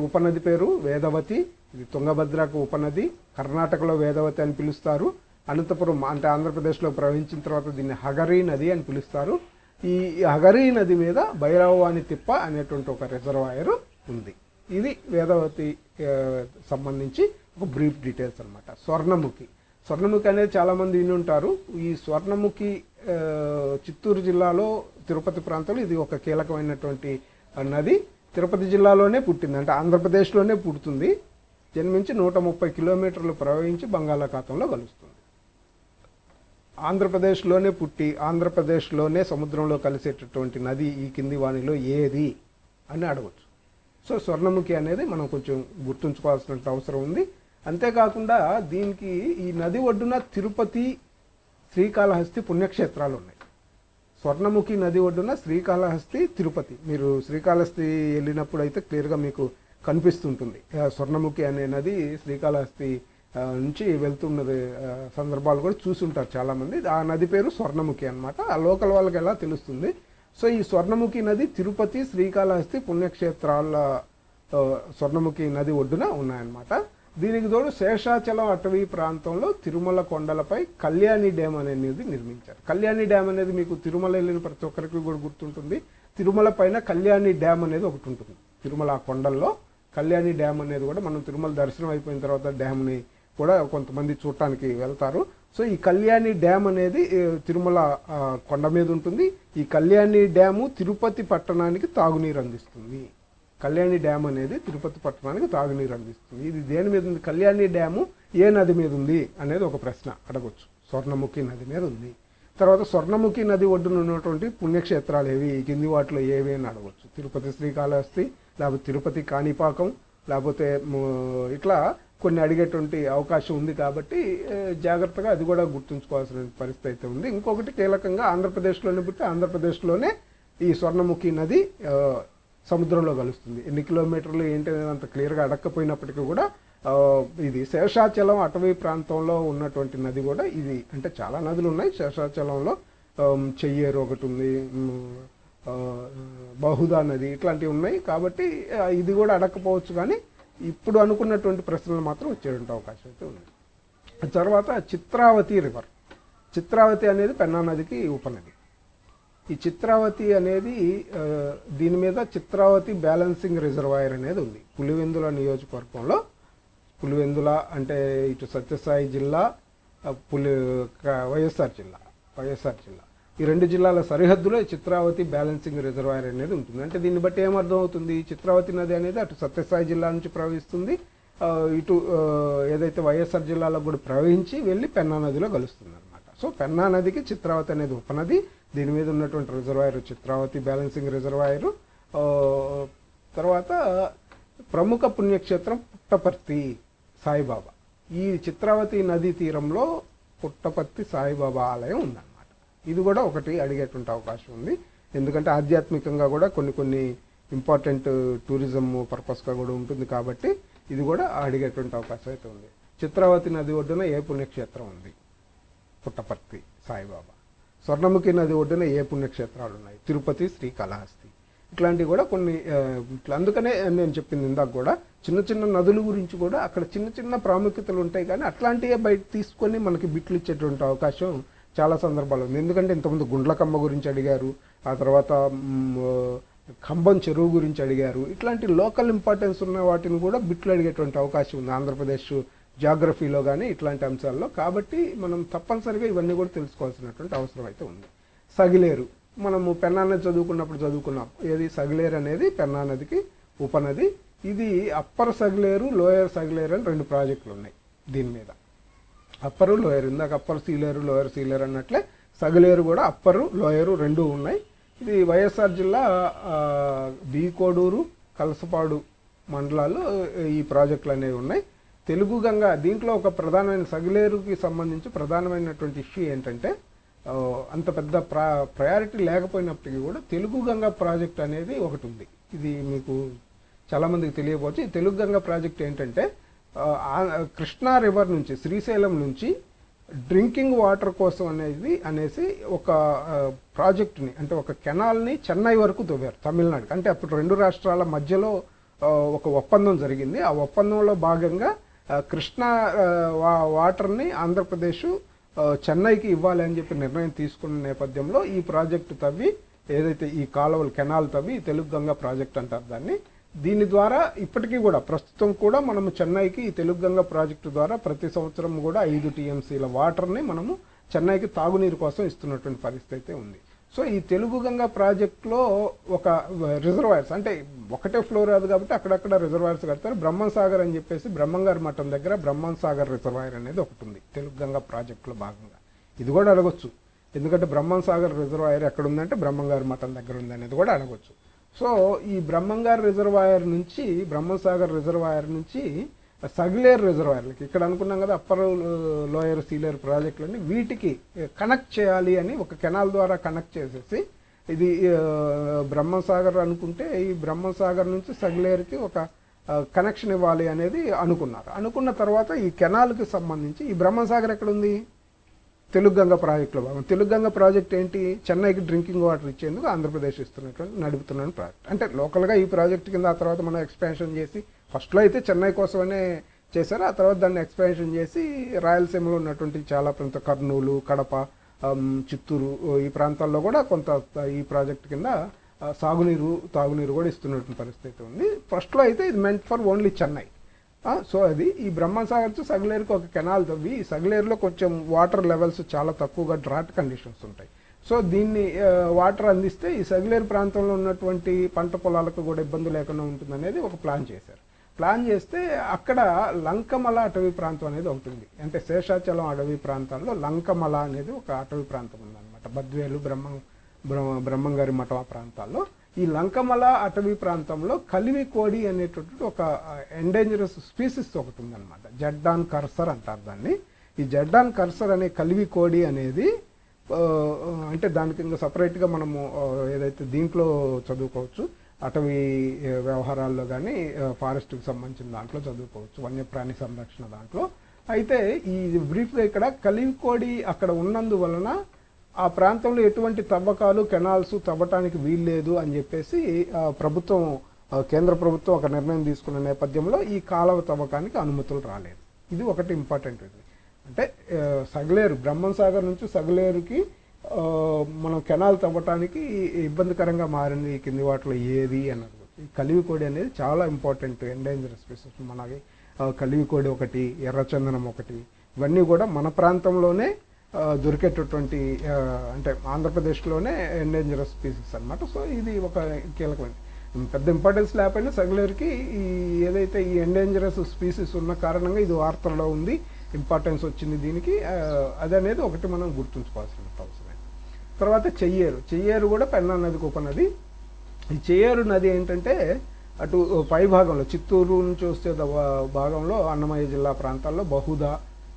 ఉపనది పేరు వేదవతి. ఇది తుంగభద్రకు ఉపనది. కర్ణాటకలో వేదవతి అని పిలుస్తారు. అనంతపురం అంటే ఆంధ్రప్రదేశ్లో ప్రవహించిన తర్వాత దీన్ని హగరి నది అని పిలుస్తారు. ఈ హగరి నది మీద భైరవవాణి తిప్ప అనేటువంటి ఒక రిజర్వాయర్ ఉంది. ఇది వేదవతి సంబంధించి ఒక బ్రీఫ్ డీటెయిల్స్ అనమాట. స్వర్ణముఖి అనేది చాలామంది విని ఉంటారు. ఈ స్వర్ణముఖి చిత్తూరు జిల్లాలో తిరుపతి ప్రాంతంలో ఇది ఒక కీలకమైనటువంటి నది. తిరుపతి జిల్లాలోనే పుట్టింది, అంటే ఆంధ్రప్రదేశ్లోనే పుడుతుంది. జన్మించి 130 కిలోమీటర్లు ప్రవహించి బంగాళాఖాతంలో కలుస్తుంది. ఆంధ్రప్రదేశ్లోనే పుట్టి ఆంధ్రప్రదేశ్లోనే సముద్రంలో కలిసేటటువంటి నది ఈ కింది వాణిలో ఏది అని అడగచ్చు. సో స్వర్ణముఖి అనేది మనం కొంచెం గుర్తుంచుకోవాల్సిన అవసరం ఉంది. అంతేకాకుండా దీనికి ఈ నది ఒడ్డున తిరుపతి, శ్రీకాళహస్తి పుణ్యక్షేత్రాలు ఉన్నాయి. స్వర్ణముఖి నది ఒడ్డున శ్రీకాళహస్తి, తిరుపతి. మీరు శ్రీకాళహస్తి వెళ్ళినప్పుడు అయితే క్లియర్గా మీకు కనిపిస్తుంటుంది. స్వర్ణముఖి అనే నది శ్రీకాళహస్తి నుంచి వెళ్తున్నది సందర్భాలు కూడా చూసుంటారు చాలామంది. ఆ నది పేరు స్వర్ణముఖి అనమాట. ఆ లోకల్ వాళ్ళకి ఎలా తెలుస్తుంది. సో ఈ స్వర్ణముఖి నది తిరుపతి, శ్రీకాళహస్తి పుణ్యక్షేత్రాల స్వర్ణముఖి నది ఒడ్డున ఉన్నాయన్నమాట. దీనికి తోడు శేషాచలం అటవీ ప్రాంతంలో తిరుమల కొండలపై కళ్యాణి డ్యామ్ అనేది నిర్మించారు. కళ్యాణి డ్యామ్ అనేది మీకు తిరుమల వెళ్ళిన ప్రతి ఒక్కరికి కూడా గుర్తుంటుంది. తిరుమల పైన కళ్యాణి డ్యామ్ అనేది ఒకటి ఉంటుంది. తిరుమల కొండల్లో కళ్యాణి డ్యామ్ అనేది కూడా మనం తిరుమల దర్శనం అయిపోయిన తర్వాత డ్యామ్ని కూడా కొంతమంది చూడటానికి వెళ్తారు. సో ఈ కళ్యాణి డ్యామ్ అనేది తిరుమల కొండ మీద ఉంటుంది. ఈ కళ్యాణి డ్యాము తిరుపతి పట్టణానికి తాగునీరు అందిస్తుంది. కళ్యాణి డ్యామ్ అనేది తిరుపతి పట్టణానికి తాగునీరు అందిస్తుంది. ఇది దేని మీద ఉంది? కళ్యాణి డ్యాము ఏ నది మీద ఉంది అనేది ఒక ప్రశ్న అడగొచ్చు. స్వర్ణముఖి నది మీద ఉంది. తర్వాత స్వర్ణముఖి నది ఒడ్డున ఉన్నటువంటి పుణ్యక్షేత్రాలు ఏవి, కింది వాటిలో ఏవి అని అడగవచ్చు. తిరుపతి శ్రీకాళహస్తి, లేకపోతే తిరుపతి కాణిపాకం, లేకపోతే ఇట్లా కొన్ని అడిగేటువంటి అవకాశం ఉంది. కాబట్టి జాగ్రత్తగా అది కూడా గుర్తుంచుకోవాల్సిన పరిస్థితి అయితే ఉంది. ఇంకొకటి కీలకంగా ఆంధ్రప్రదేశ్లోనే పుట్టి ఆంధ్రప్రదేశ్లోనే ఈ స్వర్ణముఖి నది సముద్రంలో కలుస్తుంది. ఎన్ని కిలోమీటర్లు ఏంటి అనేది అంత క్లియర్గా అడగకపోయినప్పటికీ కూడా ఇది శేషాచలం అటవీ ప్రాంతంలో ఉన్నటువంటి నది కూడా ఇది. అంటే చాలా నదులు ఉన్నాయి శేషాచలంలో. చెయ్యేరు ఒకటి ఉంది, బహుదా నది, ఇట్లాంటివి ఉన్నాయి. కాబట్టి ఇది కూడా అడగకపోవచ్చు. కానీ ఇప్పుడు అనుకున్నటువంటి ప్రశ్నలు మాత్రం వచ్చేటువంటి అవకాశం అయితే ఉంది. తర్వాత చిత్రావతి రివర్. చిత్రావతి అనేది పెన్నా నదికి ఉపనది. ఈ చిత్రావతి అనేది దీని మీద చిత్రావతి బ్యాలెన్సింగ్ రిజర్వాయర్ అనేది ఉంది పులివెందుల నియోజకవర్గంలో. పులివెందుల అంటే ఇటు సత్యసాయి జిల్లా, వైఎస్ఆర్ జిల్లా ఈ రెండు జిల్లాల సరిహద్దులో చిత్రావతి బ్యాలెన్సింగ్ రిజర్వాయర్ అనేది ఉంటుంది. అంటే దీన్ని బట్టి ఏమర్థం అవుతుంది? చిత్రావతి నది అనేది అటు సత్యసాయి జిల్లా నుంచి ప్రవహిస్తుంది, ఇటు ఏదైతే వైఎస్ఆర్ జిల్లాలో కూడా ప్రవహించి వెళ్ళి పెన్నా నదిలో కలుస్తుంది అనమాట. సో పెన్నా నదికి చిత్రావతి అనేది ఉపనది. దీని మీద ఉన్నటువంటి రిజర్వాయర్ చిత్రావతి బ్యాలెన్సింగ్ రిజర్వాయరు. తర్వాత ప్రముఖ పుణ్యక్షేత్రం పుట్టపర్తి సాయిబాబా. ఈ చిత్రావతి నదీ తీరంలో పుట్టపర్తి సాయిబాబా ఆలయం ఉందన్నమాట. ఇది కూడా ఒకటి అడిగేటువంటి అవకాశం ఉంది. ఎందుకంటే ఆధ్యాత్మికంగా కూడా కొన్ని ఇంపార్టెంట్ టూరిజం పర్పస్గా కూడా ఉంటుంది. కాబట్టి ఇది కూడా అడిగేటువంటి అవకాశం అయితే ఉంది. చిత్రావతి నది ఒడ్డున ఏ పుణ్యక్షేత్రం ఉంది? పుట్టపర్తి సాయిబాబా. స్వర్ణముఖి నది ఒడ్డున ఏ పుణ్యక్షేత్రాలు ఉన్నాయి? తిరుపతి, శ్రీకాళహస్తి. ఇట్లాంటివి కూడా కొన్ని ఇట్లా. అందుకనే నేను చెప్పింది ఇందాక కూడా చిన్న చిన్న నదుల గురించి కూడా అక్కడ చిన్న చిన్న ప్రాముఖ్యతలు ఉంటాయి. కానీ అట్లాంటివే బయట తీసుకొని మనకి బిట్లు ఇచ్చేటువంటి అవకాశం చాలా సందర్భాలు ఉంది. ఎందుకంటే ఇంతకుముందు గుండ్లకమ్మ గురించి అడిగారు, ఆ తర్వాత ఖంభం చెరువు గురించి అడిగారు. ఇట్లాంటి లోకల్ ఇంపార్టెన్స్ ఉన్న వాటిని కూడా బిట్లు అడిగేటువంటి అవకాశం ఉంది ఆంధ్రప్రదేశ్ జాగ్రఫీలో కానీ ఇట్లాంటి అంశాల్లో. కాబట్టి మనం తప్పనిసరిగా ఇవన్నీ కూడా తెలుసుకోవాల్సినటువంటి అవసరం అయితే ఉంది. సగిలేరు మనము పెన్నా నది చదువుకున్నాం. ఏది? సగిలేరు అనేది పెన్నా నదికి ఉపనది. ఇది అప్పర్ సగిలేరు, లోయర్ సగిలేరు అని రెండు ప్రాజెక్టులు ఉన్నాయి దీని మీద. Upper, lower. ఇందాక అప్పర్ సీలేరు, లోయర్ సీలేరు అన్నట్లే సగిలేరు కూడా అప్పరు, లోయరు రెండు ఉన్నాయి. ఇది వైఎస్ఆర్ జిల్లా బీకోడూరు, కలసపాడు మండలాల్లో ఈ ప్రాజెక్టులు అనేవి ఉన్నాయి. తెలుగు గంగా దీంట్లో ఒక ప్రధానమైన సగిలేరుకి సంబంధించి ప్రధానమైనటువంటి ఇష్యూ ఏంటంటే అంత పెద్ద ప్రయారిటీ లేకపోయినప్పటికీ కూడా తెలుగు గంగా ప్రాజెక్ట్ అనేది ఒకటి ఉంది. ఇది మీకు చాలామందికి తెలియకపోవచ్చు. ఈ తెలుగు గంగా ప్రాజెక్ట్ ఏంటంటే కృష్ణా రివర్ నుంచి, శ్రీశైలం నుంచి డ్రింకింగ్ వాటర్ కోసం అనేసి ఒక ప్రాజెక్టుని, అంటే ఒక కెనాల్ని చెన్నై వరకు తవ్వారు తమిళనాడుకి. అంటే అప్పుడు రెండు రాష్ట్రాల మధ్యలో ఒక ఒప్పందం జరిగింది. ఆ ఒప్పందంలో భాగంగా కృష్ణా వాటర్ని ఆంధ్రప్రదేశ్ చెన్నైకి ఇవ్వాలి అని చెప్పి నిర్ణయం తీసుకున్న నేపథ్యంలో ఈ ప్రాజెక్టు తవ్వి, ఏదైతే ఈ కాలువలు కెనాల్ తవ్వి తెలుగు గంగా ప్రాజెక్ట్ అంటారు దాన్ని, దీని ద్వారా ఇప్పటికీ కూడా ప్రస్తుతం కూడా మనము చెన్నైకి ఈ తెలుగు గంగ ప్రాజెక్టు ద్వారా ప్రతి సంవత్సరం కూడా 5 టీఎంసీల వాటర్ని మనము చెన్నైకి తాగునీరు కోసం ఇస్తున్నటువంటి పరిస్థితి అయితే ఉంది. సో ఈ తెలుగు గంగ ప్రాజెక్టులో ఒక రిజర్వాయర్స్ అంటే ఒకటే ఫ్లోర్ అది కాబట్టి అక్కడక్కడ రిజర్వాయర్స్ కడతారు. బ్రహ్మం సాగర్ అని చెప్పేసి బ్రహ్మంగారి మఠం దగ్గర బ్రహ్మం సాగర్ రిజర్వాయర్ అనేది ఒకటి ఉంది తెలుగు గంగ ప్రాజెక్టులో భాగంగా. ఇది కూడా అడగొచ్చు, ఎందుకంటే బ్రహ్మం సాగర్ రిజర్వాయర్ ఎక్కడ ఉందంటే బ్రహ్మంగారి మఠం దగ్గర ఉంది అనేది కూడా అడగొచ్చు. సో ఈ బ్రహ్మంగారి రిజర్వాయర్ నుంచి బ్రహ్మం సాగర్ రిజర్వాయర్ నుంచి సగ్లేర్ రిజర్వాయర్లకి ఇక్కడ అనుకున్నాం కదా అప్పర్ లోయర్ సీలేర్ ప్రాజెక్టులని వీటికి కనెక్ట్ చేయాలి అని ఒక కెనాల్ ద్వారా కనెక్ట్ చేసేసి ఇది బ్రహ్మం సాగర్ అనుకుంటే ఈ బ్రహ్మం సాగర్ నుంచి సగ్లేర్కి ఒక కనెక్షన్ ఇవ్వాలి అనేది అనుకున్నారు. అనుకున్న తర్వాత ఈ కెనాల్కి సంబంధించి ఈ బ్రహ్మం సాగర్ ఎక్కడ ఉంది తెలుగు గంగ ప్రాజెక్టులో భాగం. తెలుగు గంగ ప్రాజెక్ట్ ఏంటి చెన్నైకి డ్రింకింగ్ వాటర్ ఇచ్చేందుకు ఆంధ్రప్రదేశ్ నడుపుతున్న ప్రాజెక్ట్. అంటే లోకల్గా ఈ ప్రాజెక్ట్ కింద ఆ తర్వాత మనం ఎక్స్పాన్షన్ చేసి ఫస్ట్లో అయితే చెన్నై కోసమనే చేశారు, ఆ తర్వాత దాన్ని ఎక్స్పాన్షన్ చేసి రాయలసీమలో ఉన్నటువంటి చాలా ప్రాంత కర్నూలు, కడప, చిత్తూరు ఈ ప్రాంతాల్లో కూడా కొంత ఈ ప్రాజెక్ట్ కింద తాగునీరు కూడా ఇస్తున్నటువంటి పరిస్థితి ఉంది. ఫస్ట్లో అయితే ఇది meant for only Chennai. So అది ఈ బ్రహ్మం సాగర్ టు సగ్లేరుకి ఒక కెనాల్ తవ్వి ఈ సగ్లేరులో కొంచెం వాటర్ లెవెల్స్ చాలా తక్కువగా డ్రాట్ కండిషన్స్ ఉంటాయి. సో దీన్ని వాటర్ అందిస్తే ఈ సగ్లేరు ప్రాంతంలో ఉన్నటువంటి పంట పొలాలకు కూడా ఇబ్బంది లేకుండా ఉంటుందనేది ఒక ప్లాన్ చేశారు. ప్లాన్ చేస్తే అక్కడ లంకమల అటవీ ప్రాంతం అనేది ఉంటుంది. అంటే శేషాచలం అడవి ప్రాంతాల్లో లంకమల అనేది ఒక అటవీ ప్రాంతం ఉందన్నమాట. బద్వేలు, బ్రహ్మంగారి మఠం ప్రాంతాల్లో ఈ లంకమల అటవీ ప్రాంతంలో కలివి కోడి అనేటటువంటి ఒక ఎండేంజరస్ స్పీసీస్ ఒకటి ఉందన్నమాట. జడ్డాన్ కర్సర్ అంటారు దాన్ని. ఈ జడ్డాన్ కర్సర్ అనే కలివి కోడి అనేది అంటే దానికి ఇంకా సపరేట్గా మనము ఏదైతే దీంట్లో చదువుకోవచ్చు అటవీ వ్యవహారాల్లో కానీ ఫారెస్ట్కి సంబంధించిన దాంట్లో చదువుకోవచ్చు వన్యప్రాణి సంరక్షణ దాంట్లో. అయితే ఈ బ్రీఫ్గా ఇక్కడ కలివి కోడి అక్కడ ఉన్నందువలన ఆ ప్రాంతంలో ఎటువంటి తవ్వకాలు కెనాల్స్ తవ్వటానికి వీల్లేదు అని చెప్పేసి కేంద్ర ప్రభుత్వం ఒక నిర్ణయం తీసుకున్న నేపథ్యంలో ఈ కాలువ తవ్వకానికి అనుమతులు రాలేదు. ఇది ఒకటి ఇంపార్టెంట్. ఇది అంటే సగ్లేరు బ్రహ్మం సాగర్ నుంచి సగ్లేరుకి మనం కెనాల్ తవ్వటానికి ఇబ్బందికరంగా మారింది ఈ కింది వాటిలో ఏది అన్నది. ఈ కలివికోడి అనేది చాలా ఇంపార్టెంట్ ఎండేంజర్ స్పీసెస్. మనకి కలివికోడి ఒకటి, ఎర్రచందనం ఒకటి, ఇవన్నీ కూడా మన ప్రాంతంలోనే దొరికేటటువంటి అంటే ఆంధ్రప్రదేశ్లోనే ఎండేంజరస్ స్పీసెస్ అనమాట. సో ఇది ఒక కీలకమైన పెద్ద ఇంపార్టెన్స్ లేకపోయినా సగ్లేరుకి ఈ ఏదైతే ఈ ఎండేంజరస్ స్పీసీస్ ఉన్న కారణంగా ఇది వార్తల్లో ఉంది, ఇంపార్టెన్స్ వచ్చింది దీనికి. అది అనేది ఒకటి మనం గుర్తుంచుకోవాల్సిన అవసరం. తర్వాత చెయ్యేరు కూడా పెన్నా నదికి ఉపనది. ఈ చెయ్యేరు నది ఏంటంటే అటు పై భాగంలో చిత్తూరు నుంచి వస్తే భాగంలో అన్నమయ్య జిల్లా ప్రాంతాల్లో బహుదా,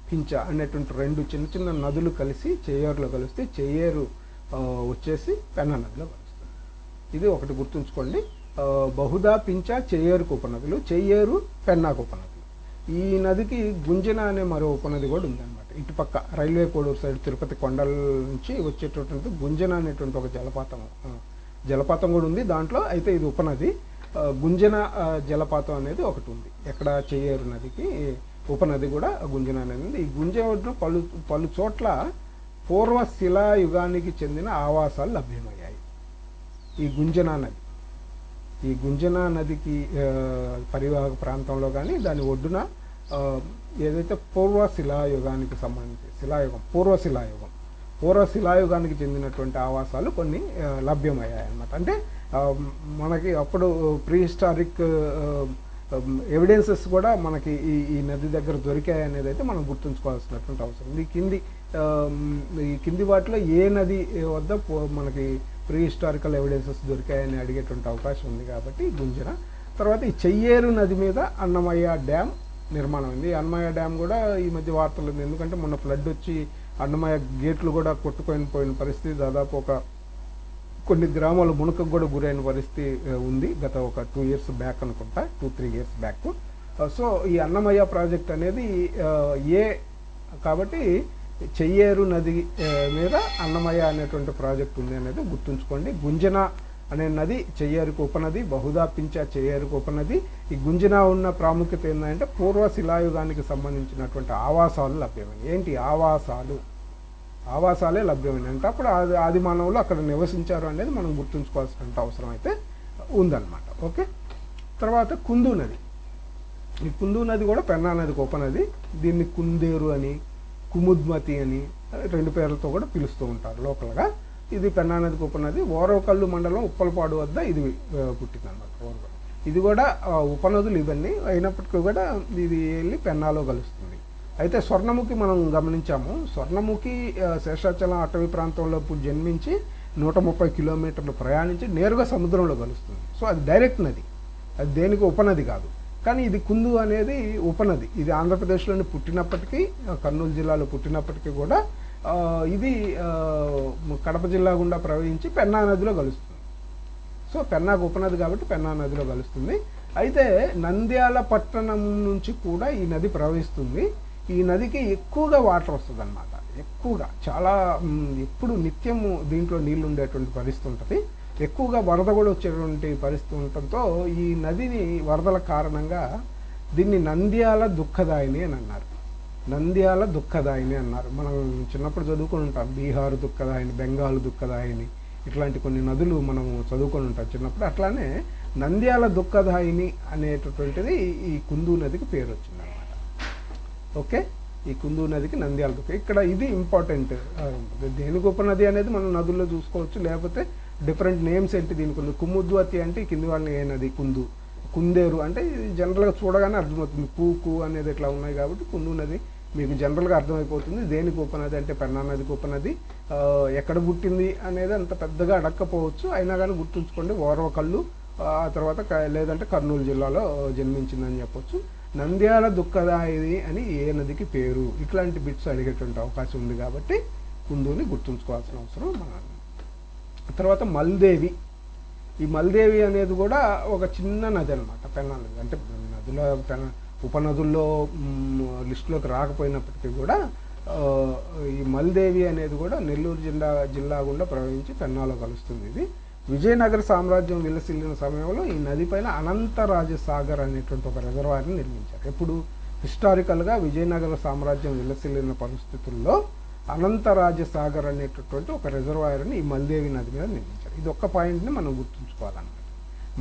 పించ అనేటువంటి రెండు చిన్న చిన్న నదులు కలిసి చెయ్యేరులో కలిస్తే చెయ్యేరు వచ్చేసి పెన్నా నదిలో కలుస్తుంది. ఇది ఒకటి గుర్తుంచుకోండి. బహుదా, పించ, చెయ్యేరుకు ఉపనదులు, చెయ్యేరు పెన్నాకు ఉపనదులు. ఈ నదికి గుంజన అనే మరో ఉపనది కూడా ఉందన్నమాట. ఇటుపక్క రైల్వే కోడూరు సైడ్ తిరుపతి కొండల నుంచి వచ్చేటటువంటి గుంజన అనేటువంటి ఒక జలపాతం కూడా ఉంది దాంట్లో. అయితే ఇది ఉపనది. గుంజన జలపాతం అనేది ఒకటి ఉంది ఎక్కడ చెయ్యేరు నదికి ఉపనది కూడా గుంజన అనేది ఉంది. ఈ గుంజన పలు చోట్ల పూర్వ శిలాయుగానికి చెందిన ఆవాసాలు లభ్యమయ్యాయి. ఈ గుంజన నదికి పరివాహక ప్రాంతంలో కానీ దాని ఒడ్డున ఏదైతే పూర్వ శిలాయుగానికి సంబంధించి పూర్వ శిలాయుగానికి చెందినటువంటి ఆవాసాలు కొన్ని లభ్యమయ్యాయి అన్నమాట. అంటే మనకి అప్పుడు ప్రీహిస్టారిక్ ఎవిడెన్సెస్ కూడా మనకి ఈ నది దగ్గర దొరికాయి అనేది అయితే మనం గుర్తుంచుకోవాల్సినటువంటి అవసరం. ఈ కింది వాటిలో ఏ నది వద్ద మనకి ప్రీహిస్టారికల్ ఎవిడెన్సెస్ దొరికాయని అడిగేటువంటి అవకాశం ఉంది కాబట్టి గుంజన. తర్వాత ఈ చెయ్యేరు నది మీద అన్నమయ్య డ్యామ్ నిర్మాణం ఉంది. అన్నమయ్య డ్యామ్ కూడా ఈ మధ్య వార్తలు ఉంది. ఎందుకంటే మొన్న ఫ్లడ్ వచ్చి అన్నమయ్య గేట్లు కూడా కొట్టుకొని పరిస్థితి, దాదాపు కొన్ని గ్రామాలు మునకకు కూడా గురైన పరిస్థితి ఉంది గత ఒక 2 years బ్యాక్ అనుకుంటా, 2-3 years బ్యాక్. సో ఈ అన్నమయ్య ప్రాజెక్ట్ అనేది కాబట్టి చెయ్యేరు నది మీద అన్నమయ్య అనేటువంటి ప్రాజెక్ట్ ఉంది అనేది గుర్తుంచుకోండి. గుంజన అనే నది చెయ్యేరుకు ఉపనది, బహుదా, పించ చెయ్యేరుకు ఉపనది. ఈ గుంజన ఉన్న ప్రాముఖ్యత ఏంటంటే పూర్వ శిలాయుగానికి సంబంధించినటువంటి ఆవాసాలు లభ్యమైనవి. ఏంటి ఆవాసాలే లభ్యమైనవి అంటే అప్పుడు ఆది మానవులు అక్కడ నివసించారు అనేది మనం గుర్తుంచుకోవాల్సిన అవసరం అయితే ఉందన్నమాట. ఓకే. తర్వాత కుందు నది. ఈ కుందు నది కూడా పెన్నా నదికి ఉపనది. దీన్ని కుందేరు అని, కుముద్మతి అని 2 పేర్లతో కూడా పిలుస్తూ ఉంటారు లోకల్గా. ఇది పెన్నా నదికి ఉపనది. ఓరవకల్లు మండలం ఉప్పలపాడు వద్ద ఇది పుట్టిందన్నమాట. ఓరవకల్లు ఇది కూడా ఉపనదులు ఇవన్నీ అయినప్పటికీ కూడా ఇది వెళ్ళి పెన్నాలో కలుస్తుంది. అయితే స్వర్ణముఖి మనం గమనించాము. స్వర్ణముఖి శేషాచలం అటవీ ప్రాంతంలో జన్మించి 130 కిలోమీటర్లు ప్రయాణించి నేరుగా సముద్రంలో కలుస్తుంది. సో అది డైరెక్ట్ నది, అది దేనికి ఉపనది కాదు. కానీ ఇది కుందు అనేది ఉపనది. ఇది ఆంధ్రప్రదేశ్లోని పుట్టినప్పటికీ, కర్నూలు జిల్లాలో పుట్టినప్పటికీ కూడా ఇది కడప జిల్లా గుండా ప్రవహించి పెన్నా నదిలో కలుస్తుంది. సో పెన్నాకు ఉపనది కాబట్టి పెన్నా నదిలో కలుస్తుంది. అయితే నంద్యాల పట్టణం నుంచి కూడా ఈ నది ప్రవహిస్తుంది. ఈ నదికి ఎక్కువగా వాటర్ వస్తుంది అన్నమాట. ఎక్కువగా చాలా ఎప్పుడు నిత్యము దీంట్లో నీళ్ళు ఉండేటువంటి పరిస్థితి ఉంటుంది. ఎక్కువగా వరద కూడా వచ్చేటువంటి పరిస్థితి ఉండటంతో ఈ నదిని వరదల కారణంగా దీన్ని నంద్యాల దుఃఖదాయిని అని అన్నారు. నంద్యాల దుఃఖదాయిని అన్నారు. మనం చిన్నప్పుడు చదువుకొని ఉంటాం, బీహారు దుఃఖదాయిని, బెంగాల్ దుఃఖదాయిని, ఇట్లాంటి కొన్ని నదులు మనం చదువుకొని ఉంటాం చిన్నప్పుడు. అట్లానే నంద్యాల దుఃఖదాయిని అనేటటువంటిది ఈ కుందు నదికి పేరు వచ్చిందనమాట. ఓకే, ఈ కుందు నదికి నంద్యాల దుఃఖ. ఇక్కడ ఇది ఇంపార్టెంట్. దేనికి ఉపనది అనేది మనం నదుల్లో చూసుకోవచ్చు, లేకపోతే డిఫరెంట్ నేమ్స్ ఏంటి దీనికి ఉంది. కుముద్వతి అంటే కింది వాళ్ళని ఏ నది, కుందు. కుందేరు అంటే జనరల్గా చూడగానే అర్థమవుతుంది, పూకు అనేది ఇట్లా ఉన్నాయి కాబట్టి కుందు నది మీకు జనరల్గా అర్థమైపోతుంది. దేనికి ఉపనది అంటే పెన్నా నదికి ఉపనది. ఎక్కడ పుట్టింది అనేది అంత పెద్దగా అడక్కపోవచ్చు, అయినా కానీ గుర్తుంచుకోండి. ఓరవకల్లు, ఆ తర్వాత లేదంటే కర్నూలు జిల్లాలో జన్మించిందని చెప్పొచ్చు. నంద్యాల దుఃఖదాయిని అని ఏ నదికి పేరు, ఇట్లాంటి బిట్స్ అడిగేటువంటి అవకాశం ఉంది కాబట్టి కుందుని గుర్తుంచుకోవాల్సిన అవసరం మన. తర్వాత మల్దేవి. ఈ మల్దేవి అనేది కూడా ఒక చిన్న నది అనమాట, పెన్నా నది. అంటే నదిలో ఉపనదుల్లో లిస్టులోకి రాకపోయినప్పటికీ కూడా ఈ మల్దేవి అనేది కూడా నెల్లూరు జిల్లా గుండా ప్రవహించి పెన్నాలో కలుస్తుంది. ఇది విజయనగర సామ్రాజ్యం విలసిల్లిన సమయంలో ఈ నది పైన అనంతరాజసాగర్ అనేటువంటి ఒక రిజర్వాయర్ని నిర్మించారు. ఎప్పుడు హిస్టారికల్గా విజయనగర సామ్రాజ్యం విలసిల్లిన పరిస్థితుల్లో అనంతరాజసాగర్ అనేటటువంటి ఒక రిజర్వాయర్ని ఈ మల్దేవి నది మీద నిర్మించారు. ఇది ఒక్క పాయింట్ని మనం గుర్తుంచుకోవాలన్నమాట.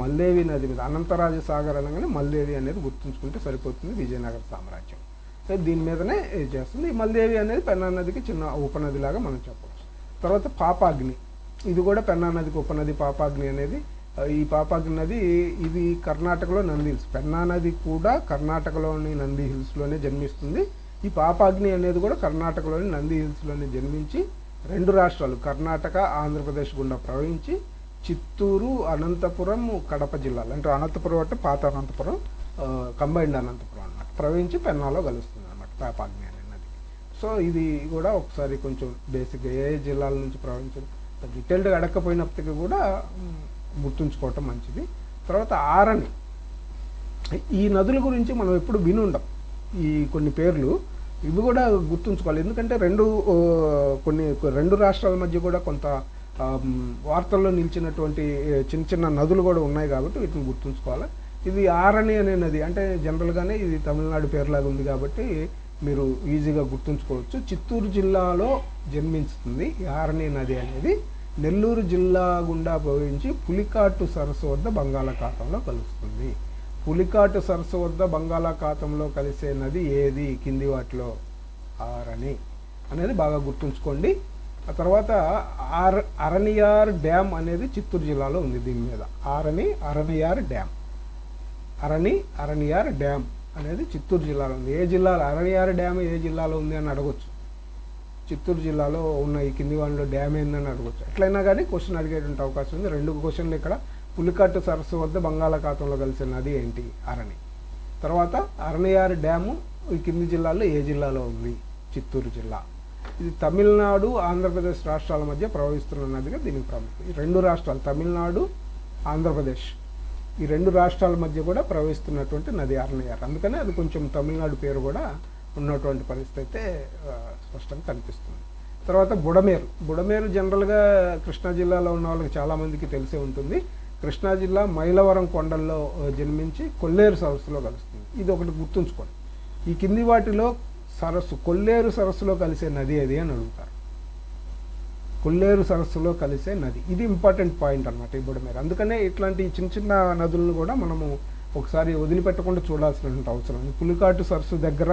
మల్దేవి నది మీద అనంతరాజసాగర్ అనగానే మల్దేవి అనేది గుర్తుంచుకుంటే సరిపోతుంది. విజయనగర సామ్రాజ్యం దీని మీదనే చేస్తుంది. ఈ మల్దేవి అనేది పెన్నా నదికి చిన్న ఉపనదిలాగా మనం చెప్పవచ్చు. తర్వాత పాపాగ్ని, ఇది కూడా పెన్నా నదికి ఉపనది. పాపాగ్ని అనేది, ఈ పాపాగ్ని నది ఇది కర్ణాటకలో నంది హిల్స్. పెన్నా నది కూడా కర్ణాటకలోని నంది హిల్స్లోనే జన్మిస్తుంది. ఈ పాపాగ్ని అనేది కూడా కర్ణాటకలోని నంది హిల్స్లోనే జన్మించి 2 రాష్ట్రాలు కర్ణాటక, ఆంధ్రప్రదేశ్ గుండా ప్రవహించి చిత్తూరు, అనంతపురం, కడప జిల్లాలు, అంటే అనంతపురం అంటే పాత అనంతపురం, కంబైన్డ్ అనంతపురం అన్నమాట, ప్రవహించి పెన్నాలో కలుస్తుంది అన్నమాట పాపాగ్ని అనే నది. సో ఇది కూడా ఒకసారి కొంచెం బేసిక్గా ఏ జిల్లాల నుంచి ప్రవహించడం డీటెయిల్డ్గా అడగకపోయినప్పటికీ కూడా గుర్తుంచుకోవటం మంచిది. తర్వాత ఆరణి. ఈ నదుల గురించి మనం ఎప్పుడు వినుండం, ఈ కొన్ని పేర్లు ఇవి కూడా గుర్తుంచుకోవాలి. ఎందుకంటే రెండు రాష్ట్రాల మధ్య కూడా కొంత వార్తల్లో నిలిచినటువంటి చిన్న చిన్న నదులు కూడా ఉన్నాయి కాబట్టి వీటిని గుర్తుంచుకోవాలి. ఇది ఆరణి అనే నది అంటే జనరల్గానే ఇది తమిళనాడు పేరులాగా ఉంది కాబట్టి మీరు ఈజీగా గుర్తుంచుకోవచ్చు. చిత్తూరు జిల్లాలో జన్మిస్తుంది ఈ ఆరణి నది అనేది. నెల్లూరు జిల్లా గుండా ప్రవహించి పులికాటు సరస్సు వద్ద బంగాళాఖాతంలో కలుస్తుంది. పులికాటు సరస్సు వద్ద బంగాళాఖాతంలో కలిసే నది ఏది కింది వాటిలో? ఆరణి అనేది బాగా గుర్తుంచుకోండి. ఆ తర్వాత అరణియార్ డ్యామ్ అనేది చిత్తూరు జిల్లాలో ఉంది. దీని మీద అరణియార్ డ్యామ్, అరణియార్ డ్యామ్ అనేది చిత్తూరు జిల్లాలో ఉంది. ఏ జిల్లాలో అరణియార్ డ్యామ్ ఏ జిల్లాలో ఉంది అని అడగొచ్చు. చిత్తూరు జిల్లాలో ఉన్న ఈ కింది వాళ్ళలో డ్యామ్ ఏందని అడగొచ్చు. ఎట్లయినా కానీ క్వశ్చన్ అడిగేటువంటి అవకాశం ఉంది. 2 క్వశ్చన్లు ఇక్కడ. పులికాటు సరస్సు వద్ద బంగాళాఖాతంలో కలిసే నది ఏంటి? అరణి. తర్వాత అరణియార్ డ్యాము ఈ కింది జిల్లాలో ఏ జిల్లాలో ఉంది? చిత్తూరు జిల్లా. ఇది తమిళనాడు, ఆంధ్రప్రదేశ్ రాష్ట్రాల మధ్య ప్రవహిస్తున్న నదిగా దీనికి ప్రాముఖ్యత. ఈ 2 రాష్ట్రాలు తమిళనాడు, ఆంధ్రప్రదేశ్, ఈ 2 రాష్ట్రాల మధ్య కూడా ప్రవహిస్తున్నటువంటి నది అరణియార్. అందుకనే అది కొంచెం తమిళనాడు పేరు కూడా ఉన్నటువంటి పరిస్థితి అయితే స్పష్టంగా కనిపిస్తుంది. తర్వాత బుడమేరు జనరల్గా కృష్ణా జిల్లాలో ఉన్న వాళ్ళకి చాలామందికి తెలిసే ఉంటుంది. కృష్ణా జిల్లా మైలవరం కొండల్లో జన్మించి కొల్లేరు సరస్సులో కలుస్తుంది. ఇది ఒకటి గుర్తుంచుకోండి. ఈ కింది వాటిలో కొల్లేరు సరస్సులో కలిసే నది ఏది అని అడుగుతారు. కొల్లేరు సరస్సులో కలిసే నది, ఇది ఇంపార్టెంట్ పాయింట్ అనమాట ఈ బుడమేరు. అందుకనే ఇట్లాంటి చిన్న చిన్న నదులను కూడా మనము ఒకసారి వదిలిపెట్టకుండా చూడాల్సినటువంటి అవసరం ఉంది. పులికాటు సరస్సు దగ్గర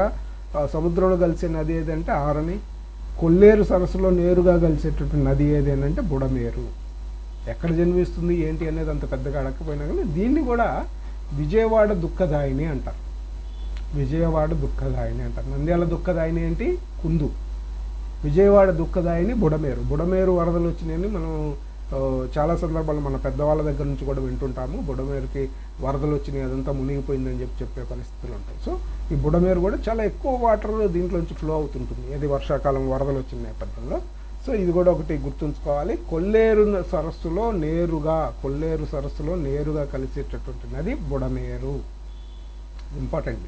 సముద్రంలో కలిసే నది ఏదంటే ఆరణి. కొల్లేరు సరస్సులో నేరుగా కలిసేటటువంటి నది ఏది అంటే బుడమేరు. ఎక్కడ జన్మిస్తుంది ఏంటి అనేది అంత పెద్దగా అడగకపోయినా కానీ దీన్ని కూడా విజయవాడ దుఃఖదాయిని అంటారు. విజయవాడ దుఃఖదాయిని అంటారు. నంద్యాల దుఃఖదాయిని ఏంటి? కుందు. విజయవాడ దుఃఖదాయిని బుడమేరు. బుడమేరు వరదలు వచ్చినాయని మనం చాలా సందర్భాలు మన పెద్దవాళ్ళ దగ్గర నుంచి కూడా వింటుంటాము. బుడమేరుకి వరదలు వచ్చినాయి, అదంతా మునిగిపోయిందని చెప్పే పరిస్థితులు ఉంటాయి. సో ఈ బుడమేరు కూడా చాలా ఎక్కువ వాటర్ దీంట్లోంచి ఫ్లో అవుతుంటుంది ఏది వర్షాకాలం వరదలు వచ్చిన నేపథ్యంలో. సో ఇది కూడా ఒకటి గుర్తుంచుకోవాలి. కొల్లేరు సరస్సులో నేరుగా కలిసేటటువంటి నది బుడమేరు, ఇంపార్టెంట్.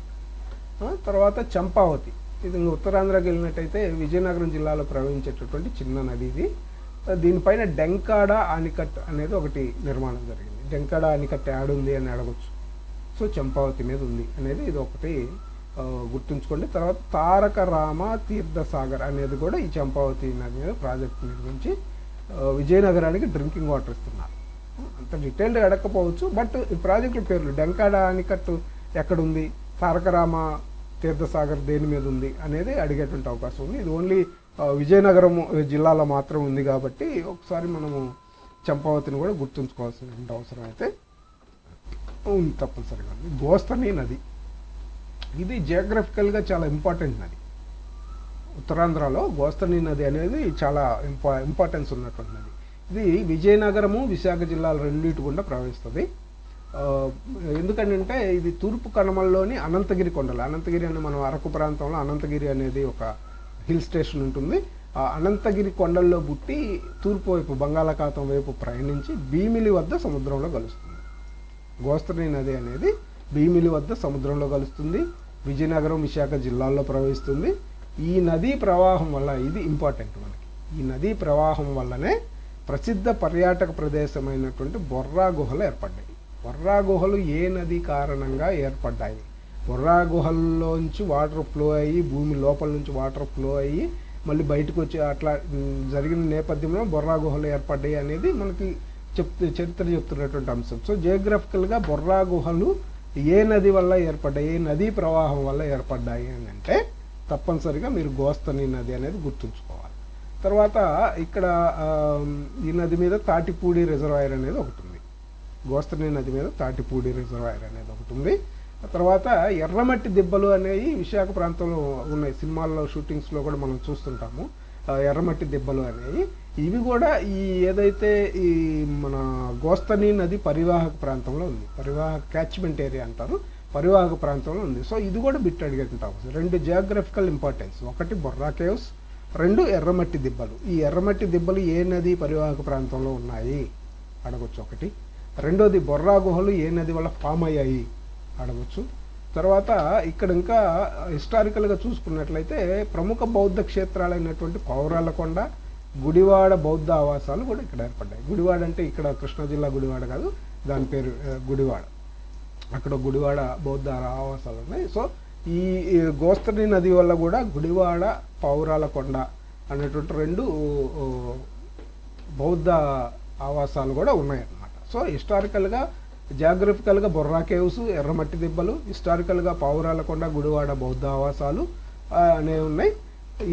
తర్వాత చంపావతి, ఇది ఉత్తరాంధ్రకి వెళ్ళినట్టయితే విజయనగరం జిల్లాలో ప్రవహించేటటువంటి చిన్న నది ఇది. దీనిపైన డెంకాడ ఆనికట్ అనేది ఒకటి నిర్మాణం జరిగింది. డెంకాడ ఆనికట్ యాడుంది అని అడగచ్చు. సో చంపావతి మీద ఉంది అనేది ఇది ఒకటి గుర్తుంచుకోండి. తర్వాత తారక రామ తీర్థసాగర్ అనేది కూడా ఈ చంపావతి నది మీద ప్రాజెక్ట్ నిర్మించి విజయనగరానికి డ్రింకింగ్ వాటర్ ఇస్తున్నారు. అంత డీటెయిల్డ్గా అడగకపోవచ్చు, బట్ ఈ ప్రాజెక్టుల పేర్లు డెంకాడ ఆనికట్టు ఎక్కడుంది, తారక రామ తీర్థసాగర్ దేని మీద ఉంది అనేది అడిగేటువంటి అవకాశం ఉంది. ఇది ఓన్లీ విజయనగరం జిల్లాలో మాత్రం ఉంది కాబట్టి ఒకసారి మనము చంపావతిని కూడా గుర్తుంచుకోవాల్సిన అవసరం అయితే ఉంది తప్పనిసరిగా. గోస్తని నది, ఇది జియోగ్రఫికల్గా చాలా ఇంపార్టెంట్ నది. ఉత్తరాంధ్రలో గోస్తని నది అనేది చాలా ఇంపార్టెన్స్ ఉన్నటువంటి నది. ఇది విజయనగరము విశాఖ జిల్లాలు రెండింటి గుండా ప్రవహిస్తుంది. ఎందుకంటే ఇది తూర్పు కనుమల్లోని అనంతగిరి కొండలు. అనంతగిరి అనే మనం అరకు ప్రాంతంలో అనంతగిరి అనేది ఒక హిల్ స్టేషన్ ఉంటుంది. ఆ అనంతగిరి కొండల్లో పుట్టి తూర్పు వైపు బంగాళాఖాతం వైపు ప్రయాణించి భీమిలి వద్ద సముద్రంలో కలుస్తుంది. గోస్తని నది అనేది భీమిలి వద్ద సముద్రంలో కలుస్తుంది. విజయనగరం విశాఖ జిల్లాల్లో ప్రవహిస్తుంది. ఈ నదీ ప్రవాహం వల్ల, ఇది ఇంపార్టెంట్ మనకి, ఈ నదీ ప్రవాహం వల్లనే ప్రసిద్ధ పర్యాటక ప్రదేశమైనటువంటి బొర్రా గుహలు ఏర్పడ్డాయి. బొర్రా గుహలు ఏ నది కారణంగా ఏర్పడ్డాయి? బొర్రా గుహల్లోంచి వాటర్ ఫ్లో అయ్యి భూమి లోపల నుంచి వాటర్ ఫ్లో అయ్యి మళ్ళీ బయటకు వచ్చి అట్లా జరిగిన నేపథ్యంలో బొర్రా గుహలు ఏర్పడ్డాయి అనేది మనకి చరిత్ర చెప్తున్నటువంటి అంశం. సో జియోగ్రఫికల్గా బొర్రా గుహలు ఏ నది వల్ల ఏర్పడ్డాయి, ఏ నదీ ప్రవాహం వల్ల ఏర్పడ్డాయి అని అంటే తప్పనిసరిగా మీరు గోస్తని నది అనేది గుర్తుంచుకోవాలి. తర్వాత ఇక్కడ ఈ నది మీద తాటిపూడి రిజర్వాయర్ అనేది ఒకటి ఉంది. గోస్తని నది మీద తాటిపూడి రిజర్వాయర్ అనేది ఒకటి ఉంది. తర్వాత ఎర్రమట్టి దిబ్బలు అనేవి విశాఖ ప్రాంతంలో ఉన్నాయి. సినిమాల్లో షూటింగ్స్లో కూడా మనం చూస్తుంటాము ఎర్రమట్టి దిబ్బలు అనేవి. ఇవి కూడా ఈ ఏదైతే ఈ మన గోస్తని నది పరివాహక ప్రాంతంలో ఉంది. పరివాహక క్యాచ్మెంట్ ఏరియా అంటారు, పరివాహక ప్రాంతంలో ఉంది. సో ఇది కూడా బిట్ అడిగేటుంటాం. రెండు జియోగ్రఫికల్ ఇంపార్టెన్స్, ఒకటి బొర్రా కేవ్స్, రెండు ఎర్రమట్టి దిబ్బలు. ఈ ఎర్రమట్టి దిబ్బలు ఏ నది పరివాహక ప్రాంతంలో ఉన్నాయి అడగొచ్చు ఒకటి. రెండోది బొర్రా గుహలు ఏ నది వల్ల ఫామ్ అయ్యాయి అడగచ్చు. తర్వాత ఇక్కడ ఇంకా హిస్టారికల్గా చూసుకున్నట్లయితే ప్రముఖ బౌద్ధ క్షేత్రాలైనటువంటి పౌరాలకొండ, గుడివాడ బౌద్ధ ఆవాసాలు కూడా ఇక్కడ ఏర్పడ్డాయి. గుడివాడ అంటే ఇక్కడ కృష్ణా జిల్లా గుడివాడ కాదు, దాని పేరు గుడివాడ. అక్కడ గుడివాడ బౌద్ధ ఆవాసాలు ఉన్నాయి. సో ఈ గోస్తని నది వల్ల కూడా గుడివాడ, పౌరాలకొండ అనేటువంటి రెండు బౌద్ధ ఆవాసాలు కూడా ఉన్నాయన్నమాట. సో హిస్టారికల్గా జాగ్రఫికల్గా బొర్రా కేవ్స్, ఎర్రమట్టి దిబ్బలు, హిస్టారికల్గా పావురాలకొండ, గుడివాడ బౌద్ధ ఆవాసాలు అనేవి ఉన్నాయి.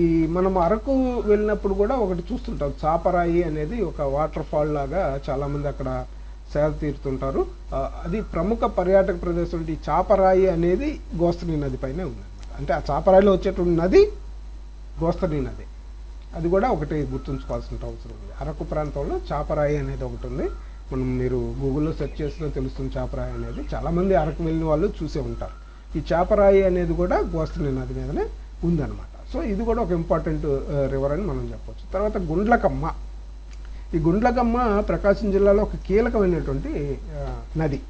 ఈ మనం అరకు వెళ్ళినప్పుడు కూడా ఒకటి చూస్తుంటాం, చాపరాయి అనేది ఒక వాటర్ ఫాల్ లాగా చాలామంది అక్కడ సేద తీరుతుంటారు. అది ప్రముఖ పర్యాటక ప్రదేశం. ఈ చాపరాయి అనేది గోస్తని నది పైనే ఉందన్నమాట. అంటే ఆ చాపరాయిలో వచ్చేటువంటి నది గోస్తని నది. అది కూడా ఒకటి గుర్తుంచుకోవాల్సిన అవసరం ఉంది. అరకు ప్రాంతంలో చాపరాయి అనేది ఒకటి ఉంది. మీరు గూగుల్లో సెర్చ్ చేసినా తెలుస్తుంది చాపరాయి అనేది. చాలామంది అరకు వెళ్ళిన వాళ్ళు చూసే ఉంటారు. ఈ చాపరాయి అనేది కూడా గోస్తని నది మీదనే ఉందన్నమాట. సో ఇది కూడా ఒక ఇంపార్టెంట్ రివర్ అని మనం చెప్పవచ్చు. తర్వాత గుండ్లకమ్మ. ఈ గుండ్లకమ్మ ప్రకాశం జిల్లాలో ఒక కీలకమైనటువంటి నది.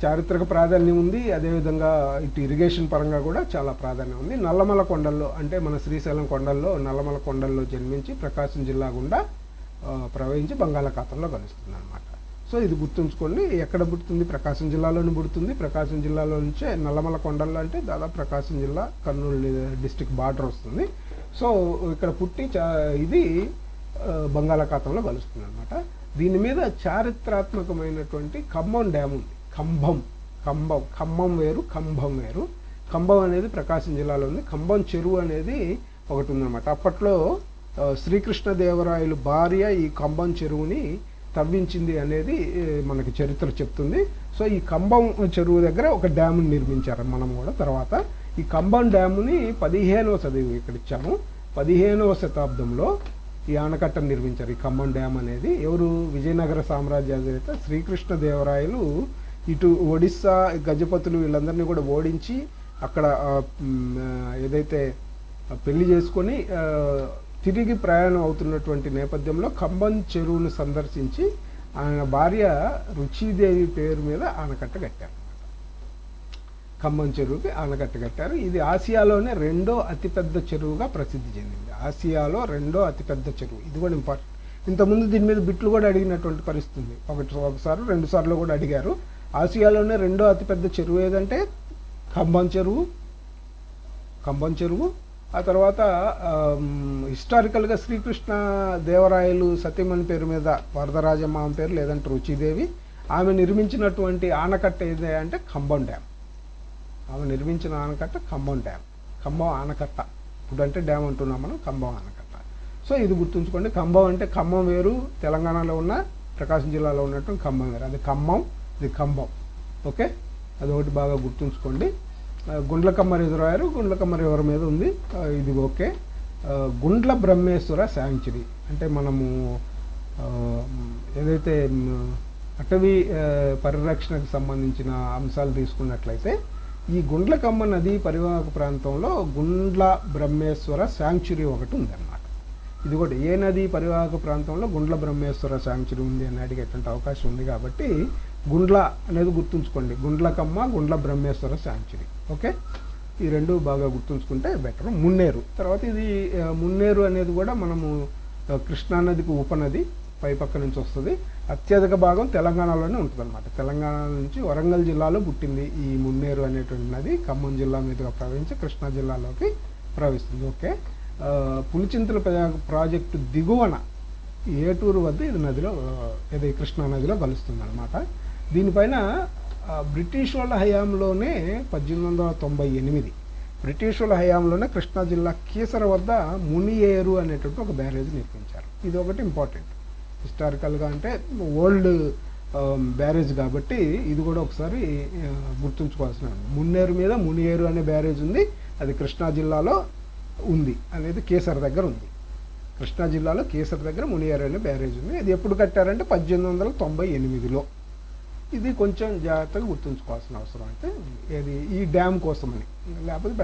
చారిత్రక ప్రాధాన్యం ఉంది, అదేవిధంగా ఇటు ఇరిగేషన్ పరంగా కూడా చాలా ప్రాధాన్యం ఉంది. నల్లమల కొండల్లో, అంటే మన శ్రీశైలం కొండల్లో, నల్లమల కొండల్లో జన్మించి ప్రకాశం జిల్లా గుండా ప్రవహించి బంగాళాఖాతంలో కలుస్తుంది అనమాట. సో ఇది గుర్తుంచుకోండి. ఎక్కడ పుడుతుంది? ప్రకాశం జిల్లాలోని పుడుతుంది. ప్రకాశం జిల్లాలో నుంచే నల్లమల కొండల్లో అంటే దాదాపు ప్రకాశం జిల్లా కర్నూలు డిస్టిక్ బార్డర్ వస్తుంది. సో ఇక్కడ పుట్టి ఇది బంగాళాఖాతంలో కలుస్తుంది అనమాట. దీని మీద చారిత్రాత్మకమైనటువంటి ఖమ్మం డ్యామ్ ఉంది. ఖమ్మం వేరు, కంభం వేరు. కంభం అనేది ప్రకాశం జిల్లాలో ఉంది. కంభం చెరువు అనేది ఒకటి ఉందన్నమాట. అప్పట్లో శ్రీకృష్ణదేవరాయలు భార్య ఈ కంభం చెరువుని తవ్వించింది అనేది మనకి చరిత్ర చెప్తుంది. సో ఈ కంభం చెరువు దగ్గర ఒక డ్యామ్ని నిర్మించారు మనం కూడా. తర్వాత ఈ కంభం డ్యాముని 15వ చదివి ఇక్కడ ఇచ్చాము. 15వ శతాబ్దంలో ఈ ఆనకట్టను నిర్మించారు. ఈ ఖమ్మం డ్యామ్ అనేది ఎవరు? విజయనగర సామ్రాజ్యాధినేత శ్రీకృష్ణదేవరాయలు ఇటు ఒడిస్సా గజపతులు వీళ్ళందరినీ కూడా ఓడించి అక్కడ ఏదైతే పెళ్లి చేసుకొని తిరిగి ప్రయాణం అవుతున్నటువంటి నేపథ్యంలో ఖమ్మం చెరువును సందర్శించి ఆయన భార్య రుచిదేవి పేరు మీద ఆనకట్ట కట్టారు. ఖమ్మం చెరువుకి ఆనకట్ట కట్టారు. ఇది ఆసియాలోనే రెండో అతిపెద్ద చెరువుగా ప్రసిద్ధి చెందింది. ఆసియాలో రెండో అతిపెద్ద చెరువు. ఇది కూడా ఇంపార్టెంట్. ఇంతకుముందు దీని మీద బిట్లు కూడా అడిగినటువంటి పరిస్థితి. ఒకసారి 2 సార్లు కూడా అడిగారు. ఆసియాలోనే రెండో అతిపెద్ద చెరువు ఏదంటే ఖమ్మం చెరువు. ఆ తర్వాత హిస్టారికల్గా శ్రీకృష్ణ దేవరాయలు సతీమణి పేరు మీద వరదరాజమ్మ ఆమె పేరు, లేదంటే రుచిదేవి, ఆమె నిర్మించినటువంటి ఆనకట్ట ఏది అంటే ఖమ్మం డ్యామ్. ఆమె నిర్మించిన ఆనకట్ట ఖమ్మం డ్యామ్. ఖమ్మం ఆనకట్ట ఇప్పుడు అంటే డ్యామ్ అంటున్నాం మనం, ఖమ్మం ఆనకట్ట. సో ఇది గుర్తుంచుకోండి. ఖమ్మం అంటే ఖమ్మం వేరు, తెలంగాణలో ఉన్న ప్రకాశం జిల్లాలో ఉన్నటువంటి ఖమ్మం వేరు. అది ఖమ్మం, ఇది ఖమ్మం. ఓకే, అదొకటి బాగా గుర్తుంచుకోండి. గుండ్లకమ్మ రిజర్వాయర్, గుండ్లకమ్మ రివర్ మీద ఉంది. ఇది ఓకే. గుండ్ల బ్రహ్మేశ్వర శాంక్చురీ అంటే మనము ఏదైతే అటవీ పరిరక్షణకు సంబంధించిన అంశాలు తీసుకున్నట్లయితే ఈ గుండ్లకమ్మ నది పరివాహక ప్రాంతంలో గుండ్ల బ్రహ్మేశ్వర శాంక్చురీ ఒకటి ఉందన్నమాట. ఇది కూడా ఏ నది పరివాహక ప్రాంతంలో గుండ్ల బ్రహ్మేశ్వర శాంక్చురీ ఉంది అని అడిగేటువంటి అవకాశం ఉంది. కాబట్టి గుండ్ల అనేది గుర్తుంచుకోండి. గుండ్లకమ్మ, గుండ్ల బ్రహ్మేశ్వర శాంక్చురీ. ఓకే, ఈ రెండు బాగా గుర్తుంచుకుంటే బెటర్. మున్నేరు తర్వాత ఇది మున్నేరు అనేది కూడా మనము కృష్ణానదికి ఉపనది, పైపక్క నుంచి వస్తుంది. అత్యధిక భాగం తెలంగాణలోనే ఉంటుంది అనమాట. తెలంగాణ నుంచి వరంగల్ జిల్లాలో పుట్టింది ఈ మున్నేరు అనేటువంటి నది. ఖమ్మం జిల్లా మీదుగా ప్రవహించి కృష్ణా జిల్లాలోకి ప్రవహిస్తుంది. ఓకే, పులిచింతల ప్రాజెక్టు దిగువన ఏటూరు వద్ద ఇది కృష్ణా నదిలో కలుస్తుంది అనమాట. దీనిపైన బ్రిటిష్ వాళ్ళ హయాంలోనే 1898 బ్రిటిష్ వాళ్ళ హయాంలోనే కృష్ణా జిల్లా కీసర వద్ద మునియేరు అనేటువంటి ఒక బ్యారేజ్ నిర్మించారు. ఇది ఒకటి ఇంపార్టెంట్ హిస్టారికల్గా, అంటే ఓల్డ్ బ్యారేజ్ కాబట్టి ఇది కూడా ఒకసారి గుర్తుంచుకోవాల్సిన. మున్నేరు మీద మునియేరు అనే బ్యారేజ్ ఉంది. అది కృష్ణా జిల్లాలో ఉంది అనేది కేసర్ దగ్గర ఉంది. కృష్ణా జిల్లాలో కేసర్ దగ్గర మునియేరు అనే బ్యారేజ్ ఉంది. ఇది ఎప్పుడు కట్టారంటే 1898లో. ఇది కొంచెం జాగ్రత్తగా గుర్తుంచుకోవాల్సిన అవసరం. అంటే ఏది ఈ డ్యామ్ కోసమని, లేకపోతే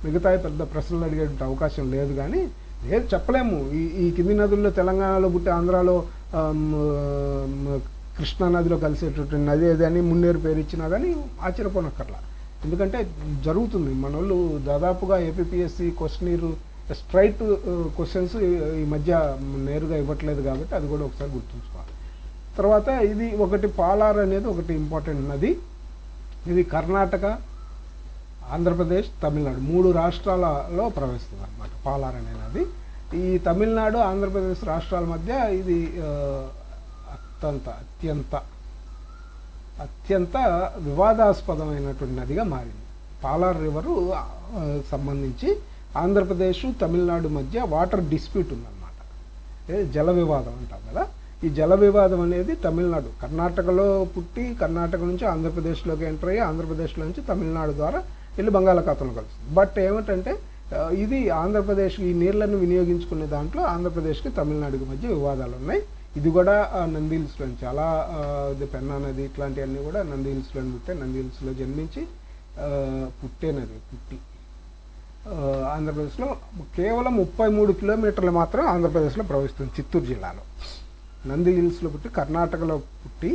మిగతా పెద్ద ప్రశ్నలు అడిగే అవకాశం లేదు. కానీ లేదు చెప్పలేము. ఈ కింది నదుల్లో తెలంగాణలో పుట్టి ఆంధ్రాలో కృష్ణా నదిలో కలిసేటటువంటి నది ఏదని మున్నేరు పేరు ఇచ్చినా కానీ ఆశ్చర్యపోనక్కర్లా. ఎందుకంటే జరుగుతుంది. మన వాళ్ళు దాదాపుగా ఏపీఎస్సి క్వశ్చనీరు స్ట్రైట్ క్వశ్చన్స్ ఈ మధ్య నేరుగా ఇవ్వట్లేదు కాబట్టి అది కూడా ఒకసారి గుర్తుంచుకోవాలి. తర్వాత ఇది ఒకటి పాలార్ అనేది ఒకటి ఇంపార్టెంట్ నది. ఇది కర్ణాటక, ఆంధ్రప్రదేశ్, తమిళనాడు 3 రాష్ట్రాలలో ప్రవహిస్తుంది అన్నమాట పాలార్ అనే నది. ఈ తమిళనాడు, ఆంధ్రప్రదేశ్ రాష్ట్రాల మధ్య ఇది అత్యంత వివాదాస్పదమైనటువంటి నదిగా మారింది. పాలార్ రివరు సంబంధించి ఆంధ్రప్రదేశ్, తమిళనాడు మధ్య వాటర్ డిస్ప్యూట్ ఉందన్నమాట. జల వివాదం అంటాం కదా. ఈ జల వివాదం అనేది తమిళనాడు, కర్ణాటకలో పుట్టి కర్ణాటక నుంచి ఆంధ్రప్రదేశ్లోకి ఎంటర్ అయ్యి ఆంధ్రప్రదేశ్లో నుంచి తమిళనాడు ద్వారా వెళ్ళి బంగాళాఖాతంలో కలుస్తుంది. బట్ ఏమిటంటే ఇది ఆంధ్రప్రదేశ్ ఈ నీళ్లను వినియోగించుకునే దాంట్లో ఆంధ్రప్రదేశ్కి తమిళనాడుకి మధ్య వివాదాలు ఉన్నాయి. ఇది కూడా నంది హిల్స్లో చాలా పెన్నా నది ఇట్లాంటివన్నీ కూడా నంది హిల్స్లో పుట్టే, నంది హిల్స్లో జన్మించి పుట్టి ఆంధ్రప్రదేశ్లో కేవలం 33 కిలోమీటర్లు మాత్రం ఆంధ్రప్రదేశ్లో ప్రవహిస్తుంది. చిత్తూరు జిల్లాలో నంది హిల్స్లో పుట్టి కర్ణాటకలో పుట్టి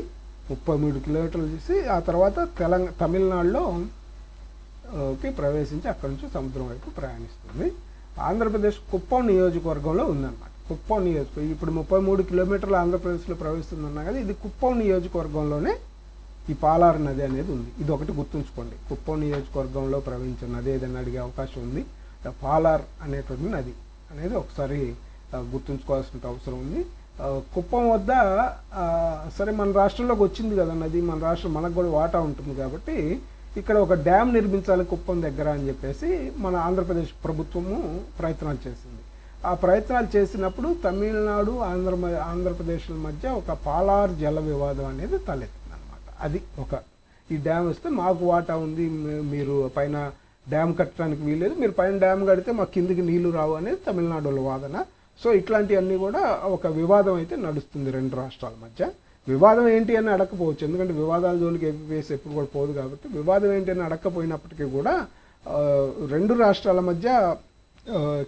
33 కిలోమీటర్లు చేసి ఆ తర్వాత తమిళనాడులోకి ప్రవేశించి అక్కడి నుంచి సముద్రం వైపు ప్రయాణిస్తుంది. ఆంధ్రప్రదేశ్ కుప్పం నియోజకవర్గంలో ఉందన్నమాట. కుప్పం నియోజకవర్గం ఇప్పుడు 33 కిలోమీటర్లు ఆంధ్రప్రదేశ్లో ప్రవహిస్తుందన్నా కదా, ఇది కుప్పం నియోజకవర్గంలోనే ఈ పాలార్ నది అనేది ఉంది. ఇది ఒకటి గుర్తుంచుకోండి. కుప్పం నియోజకవర్గంలో ప్రవహించిన నది ఏదైనా అడిగే అవకాశం ఉంది. పాలార్ అనేటువంటి నది అనేది ఒకసారి గుర్తుంచుకోవాల్సిన అవసరం ఉంది. కుప్పం వద్ద సరే మన రాష్ట్రంలోకి వచ్చింది కదా నది, మన రాష్ట్రం మనకు కూడా వాటా ఉంటుంది కాబట్టి ఇక్కడ ఒక డ్యామ్ నిర్మించాలి కుప్పం దగ్గర అని చెప్పేసి మన ఆంధ్రప్రదేశ్ ప్రభుత్వము ప్రయత్నాలు చేసింది. ఆ ప్రయత్నాలు చేసినప్పుడు తమిళనాడు ఆంధ్రప్రదేశ్ల మధ్య ఒక పాలార్ జల వివాదం అనేది తలెత్తింది అనమాట. అది ఈ డ్యామ్ వస్తే మాకు వాటా ఉంది, మీరు పైన డ్యామ్ కట్టడానికి వీల్లేదు, మీరు పైన డ్యామ్ కడితే మాకు కిందికి నీళ్లు రావు అనేది తమిళనాడుల వాదన. సో ఇట్లాంటివన్నీ కూడా ఒక వివాదం అయితే నడుస్తుంది రెండు రాష్ట్రాల మధ్య. వివాదం ఏంటి అని అడగకపోవచ్చు, ఎందుకంటే వివాదాల జోలికి ఏపీఎస్ ఎప్పుడు కూడా పోదు కాబట్టి. వివాదం ఏంటి అని అడగకపోయినప్పటికీ కూడా రెండు రాష్ట్రాల మధ్య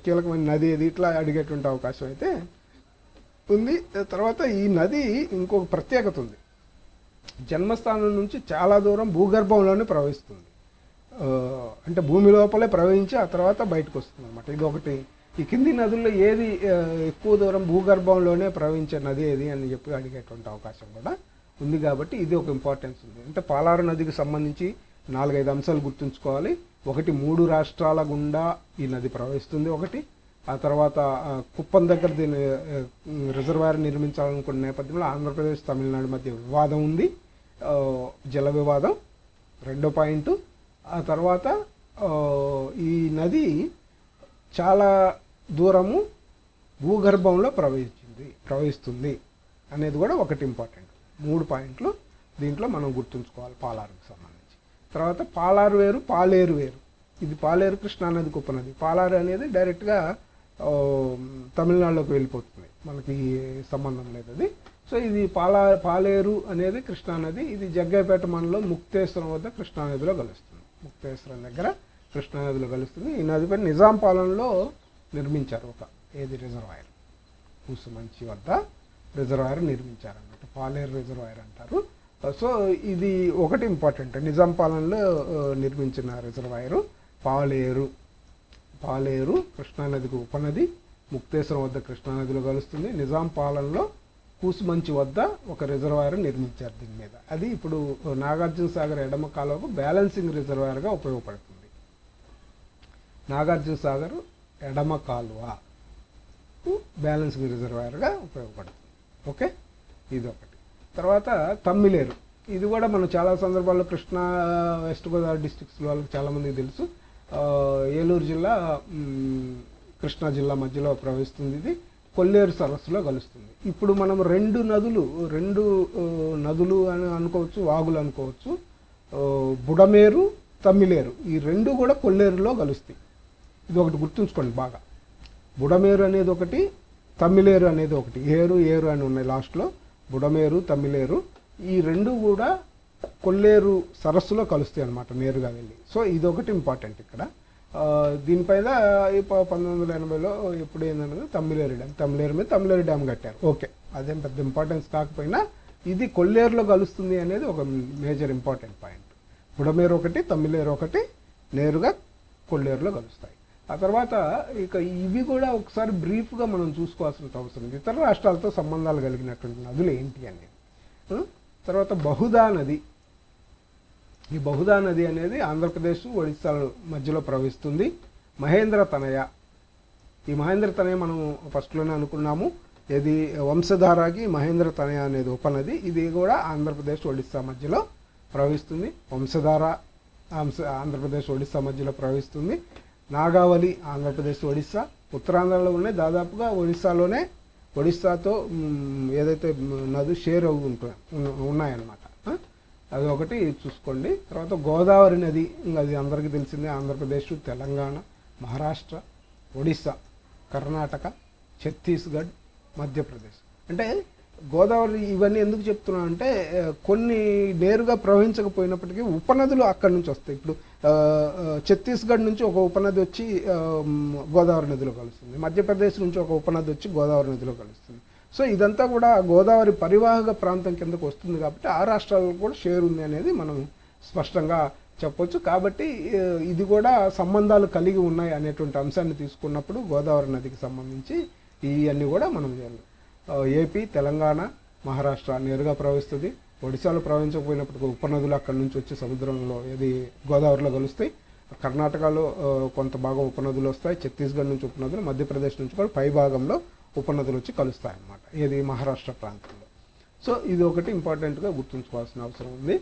కీలకమైన నది ఏది ఇట్లా అడిగేటువంటి అవకాశం అయితే ఉంది. తర్వాత ఈ నది ఇంకొక ప్రత్యేకత ఉంది, జన్మస్థానం నుంచి చాలా దూరం భూగర్భంలోనే ప్రవహిస్తుంది. అంటే భూమి లోపలే ప్రవహించి ఆ తర్వాత బయటకు వస్తుంది అనమాట. ఇది ఒకటి. ఈ కింది నదుల్లో ఏది ఎక్కువ దూరం భూగర్భంలోనే ప్రవహించే నది ఏది అని చెప్పి అడిగేటువంటి అవకాశం కూడా ఉంది కాబట్టి ఇది ఒక ఇంపార్టెన్స్ ఉంది. అంటే పాలారు నదికి సంబంధించి 4-5 అంశాలు గుర్తుంచుకోవాలి. ఒకటి, 3 రాష్ట్రాల గుండా ఈ నది ప్రవహిస్తుంది ఒకటి. ఆ తర్వాత కుప్పం దగ్గర దీని రిజర్వాయర్ నిర్మించాలనుకున్న నేపథ్యంలో ఆంధ్రప్రదేశ్ తమిళనాడు మధ్య వివాదం ఉంది, జల వివాదం. రెండో పాయింట్, ఆ తర్వాత ఈ నది చాలా దూరము భూగర్భంలో ప్రవహిస్తుంది అనేది కూడా ఒకటి ఇంపార్టెంట్. 3 పాయింట్లు దీంట్లో మనం గుర్తుంచుకోవాలి పాలారుకి సంబంధించి. తర్వాత పాలారు వేరు, పాలేరు వేరు. ఇది పాలేరు కృష్ణానది ఉపనది. పాలారు అనేది డైరెక్ట్గా తమిళనాడులోకి వెళ్ళిపోతుంది, మనకి సంబంధం లేదు అది. సో ఇది పాలేరు అనేది కృష్ణానది. ఇది జగ్గైపేట మండలం ముక్తేశ్వరం వద్ద కృష్ణానదిలో కలుస్తుంది. ముక్తేశ్వరం దగ్గర కృష్ణానదిలో కలుస్తుంది. ఈ నదిపై నిజాం పాలనలో నిర్మించారు రిజర్వాయర్, కూసుమంచి వద్ద రిజర్వాయర్ నిర్మించారన్నమాట. పాలేరు రిజర్వాయర్ అంటారు. సో ఇది ఒకటి ఇంపార్టెంట్, నిజాం పాలనలో నిర్మించిన రిజర్వాయరు పాలేరు కృష్ణానదికి ఉపనది, ముక్తేశ్వరం వద్ద కృష్ణానదిలో కలుస్తుంది. నిజాం పాలనలో కూసుమంచి వద్ద ఒక రిజర్వాయర్ నిర్మించారు దీని మీద. అది ఇప్పుడు నాగార్జున సాగర్ ఎడమ కాలువకు బ్యాలెన్సింగ్ రిజర్వాయర్గా ఉపయోగపడుతుంది. నాగార్జున సాగర్ ఎడమ కాలువకు బ్యాలెన్సింగ్ రిజర్వాయర్గా ఉపయోగపడుతుంది. ఓకే, ఇది ఒకటి. తర్వాత తమ్మిలేరు. ఇది కూడా మనం చాలా సందర్భాల్లో కృష్ణా వెస్ట్ గోదావరి డిస్ట్రిక్ట్స్లో వాళ్ళకి చాలామందికి తెలుసు. ఏలూరు జిల్లా కృష్ణా జిల్లా మధ్యలో ప్రవహిస్తుంది. ఇది కొల్లేరు సరస్సులో కలుస్తుంది. ఇప్పుడు మనం రెండు నదులు అని అనుకోవచ్చు, వాగులు అనుకోవచ్చు. బుడమేరు, తమ్మిలేరు, ఈ రెండు కూడా కొల్లేరులో కలుస్తాయి. ఇది ఒకటి గుర్తుంచుకోండి బాగా. బుడమేరు అనేది ఒకటి, తమ్మిలేరు అనేది ఒకటి. ఏరు అని ఉన్నాయి లాస్ట్లో. బుడమేరు, తమ్మిలేరు, ఈ రెండు కూడా కొల్లేరు సరస్సులో కలుస్తాయి అన్నమాట, నేరుగా వెళ్ళి. సో ఇది ఒకటి ఇంపార్టెంట్ ఇక్కడ. దీనిపైన 1980లో ఎప్పుడు ఏంటన్నది తమ్మిలేరు మీద తమ్మిలేరు డ్యామ్ కట్టారు. ఓకే, అదేం పెద్ద ఇంపార్టెన్స్ కాకపోయినా ఇది కొల్లేరులో కలుస్తుంది అనేది ఒక మేజర్ ఇంపార్టెంట్ పాయింట్. బుడమేరు ఒకటి, తమ్మిలేరు ఒకటి నేరుగా కొల్లేరులో కలుస్తాయి. ఆ తర్వాత ఇక ఇవి కూడా ఒకసారి బ్రీఫ్గా మనం చూసుకోవాల్సిన అవసరం ఉంది. ఇతర రాష్ట్రాలతో సంబంధాలు కలిగినటువంటి నదులు ఏంటి అనేది. తర్వాత బహుదా నది. ఈ బహుదా నది అనేది ఆంధ్రప్రదేశ్, ఒడిశా మధ్యలో ప్రవహిస్తుంది. మహేంద్ర తనయ. ఈ మహేంద్ర తనయ మనం ఫస్ట్లోనే అనుకున్నాము. ఇది వంశధారకి మహేంద్ర తనయ అనేది ఉపనది. ఇది కూడా ఆంధ్రప్రదేశ్, ఒడిశా మధ్యలో ప్రవహిస్తుంది. వంశధార ఆంధ్రప్రదేశ్, ఒడిశా మధ్యలో ప్రవహిస్తుంది. నాగావళి ఆంధ్రప్రదేశ్, ఒడిశా, ఉత్తరాంధ్రలో ఉన్నాయి. దాదాపుగా ఒడిశాతో ఏదైతే నది షేర్ ఉన్నాయన్నమాట. అది ఒకటి చూసుకోండి. తర్వాత గోదావరి నది, అది అందరికీ తెలిసిందే. ఆంధ్రప్రదేశ్, తెలంగాణ, మహారాష్ట్ర, ఒడిశా, కర్ణాటక, ఛత్తీస్గఢ్, మధ్యప్రదేశ్. అంటే గోదావరి ఇవన్నీ ఎందుకు చెప్తున్నా అంటే కొన్ని నేరుగా ప్రవహించకపోయినప్పటికీ ఉపనదులు అక్కడి నుంచి వస్తాయి. ఇప్పుడు ఛత్తీస్గఢ్ నుంచి ఒక ఉపనది వచ్చి గోదావరి నదిలో కలుస్తుంది. మధ్యప్రదేశ్ నుంచి ఒక ఉపనది వచ్చి గోదావరి నదిలో కలుస్తుంది. సో ఇదంతా కూడా గోదావరి పరివాహక ప్రాంతం కిందకు వస్తుంది కాబట్టి ఆ రాష్ట్రాల్లో కూడా షేర్ ఉంది అనేది మనం స్పష్టంగా చెప్పొచ్చు. కాబట్టి ఇది కూడా సంబంధాలు కలిగి ఉన్నాయి అనేటువంటి అంశాన్ని తీసుకున్నప్పుడు గోదావరి నదికి సంబంధించి ఇవన్నీ కూడా మనం చేయాలి. ఏపీ, తెలంగాణ, మహారాష్ట్ర నేరుగా ప్రవహిస్తుంది. ఒడిశాలో ప్రవహించకపోయినప్పటికీ ఉపనదులు అక్కడి నుంచి వచ్చి సముద్రంలో గోదావరిలో కలుస్తాయి. కర్ణాటకలో కొంత భాగం ఉపనదులు వస్తాయి. ఛత్తీస్గఢ్ నుంచి ఉపనదులు, మధ్యప్రదేశ్ నుంచి కూడా పై భాగంలో ఉపనదులు వచ్చి కలుస్తాయి అన్నమాట, ఏది మహారాష్ట్ర ప్రాంతంలో. సో ఇది ఒకటి ఇంపార్టెంట్గా గుర్తుంచుకోవాల్సిన అవసరం ఉంది.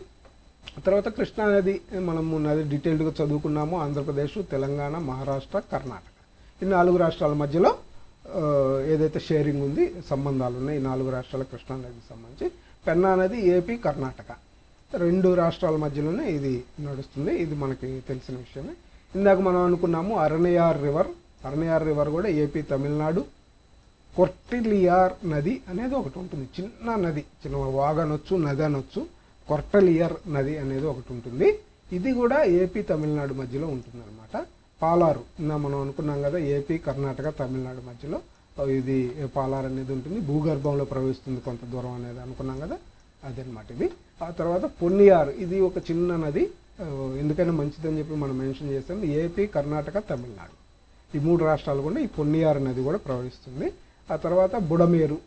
తర్వాత కృష్ణా నది మనము నది డీటెయిల్డ్గా చదువుకున్నాము. ఆంధ్రప్రదేశ్, తెలంగాణ, మహారాష్ట్ర, కర్ణాటక ఈ 4 రాష్ట్రాల మధ్యలో ఏదైతే షేరింగ్ ఉంది, సంబంధాలు ఉన్నాయి ఈ 4 రాష్ట్రాల కృష్ణా నదికి సంబంధించి. పెన్నా నది ఏపీ, కర్ణాటక 2 రాష్ట్రాల మధ్యలోనే ఇది నడుస్తుంది, ఇది మనకి తెలిసిన విషయమే. ఇందాక మనం అనుకున్నాము అరణయార్ రివర్ కూడా ఏపీ, తమిళనాడు. కొర్టిలియార్ నది అనేది ఒకటి ఉంటుంది, చిన్న నది, చిన్న వాగనొచ్చు, నది అనొచ్చు. కొర్టలియర్ నది అనేది ఒకటి ఉంటుంది, ఇది కూడా ఏపీ, తమిళనాడు మధ్యలో ఉంటుంది అనమాట. పాలారు మనం అనుకున్నాం కదా, ఏపీ, కర్ణాటక, తమిళనాడు మధ్యలో ఇది పాలారు అనేది ఉంటుంది, భూగర్భంలో ప్రవహిస్తుంది కొంత దూరం అనేది అనుకున్నాం కదా, అదనమాట ఇది. ఆ తర్వాత పొన్నియార్, ఇది ఒక చిన్న నది, ఎందుకైనా మంచిదని చెప్పి మనం మెన్షన్ చేస్తాం. ఏపీ, కర్ణాటక, తమిళనాడు ఈ 3 రాష్ట్రాలు కూడా ఈ పొన్నియార్ నది కూడా ప్రవహిస్తుంది. ఆ తర్వాత బుడమేరు,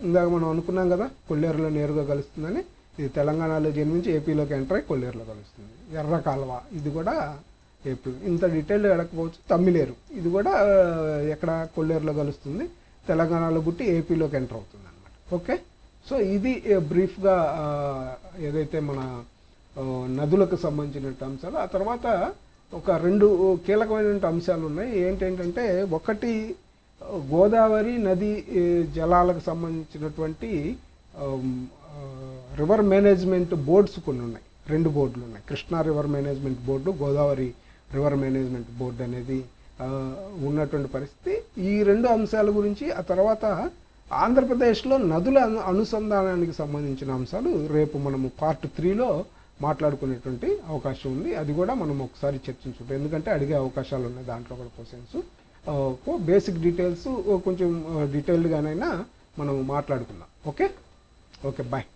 ఇందాక మనం అనుకున్నాం కదా కొల్లేరులో నేరుగా కలుస్తుందని, ఇది తెలంగాణలో జన్మించి ఏపీలోకి ఎంటర్ అయ్యి కొల్లేరులో కలుస్తుంది. ఎర్ర కాలువ, ఇది కూడా ఏపీ. ఇంత డీటెయిల్డ్ అడగకపోవచ్చు. తమ్మిలేరు, ఇది కూడా ఎక్కడ కొల్లేరులో కలుస్తుంది, తెలంగాణలో గుట్టి ఏపీలోకి ఎంటర్ అవుతుంది అనమాట. ఓకే, సో ఇది బ్రీఫ్గా ఏదైతే మన నదులకు సంబంధించిన అంశాలు. ఆ తర్వాత ఒక 2 కీలకమైన అంశాలు ఉన్నాయి. ఏంటంటే ఒకటి గోదావరి నది జలాలకు సంబంధించినటువంటి రివర్ మేనేజ్మెంట్ బోర్డ్స్ కొన్ని ఉన్నాయి, 2 బోర్డులు ఉన్నాయి. Krishna river management board, Godavari river management board అనేది ఉన్నటువంటి పరిస్థితి. ఈ 2 అంశాల గురించి, ఆ తర్వాత ఆంధ్రప్రదేశ్లో నదుల అనుసంధానానికి సంబంధించిన అంశాలు రేపు మనము పార్ట్ 3లో మాట్లాడుకునేటువంటి అవకాశం ఉంది. అది కూడా మనం ఒకసారి చర్చించుకుంటాం, ఎందుకంటే అడిగే అవకాశాలు ఉన్నాయి దాంట్లో కూడా క్వశ్చన్స్. బేసిక్ డీటెయిల్స్ కొంచెం డీటెయిల్డ్గానైనా మనం మాట్లాడుకుందాం. Okay, bye.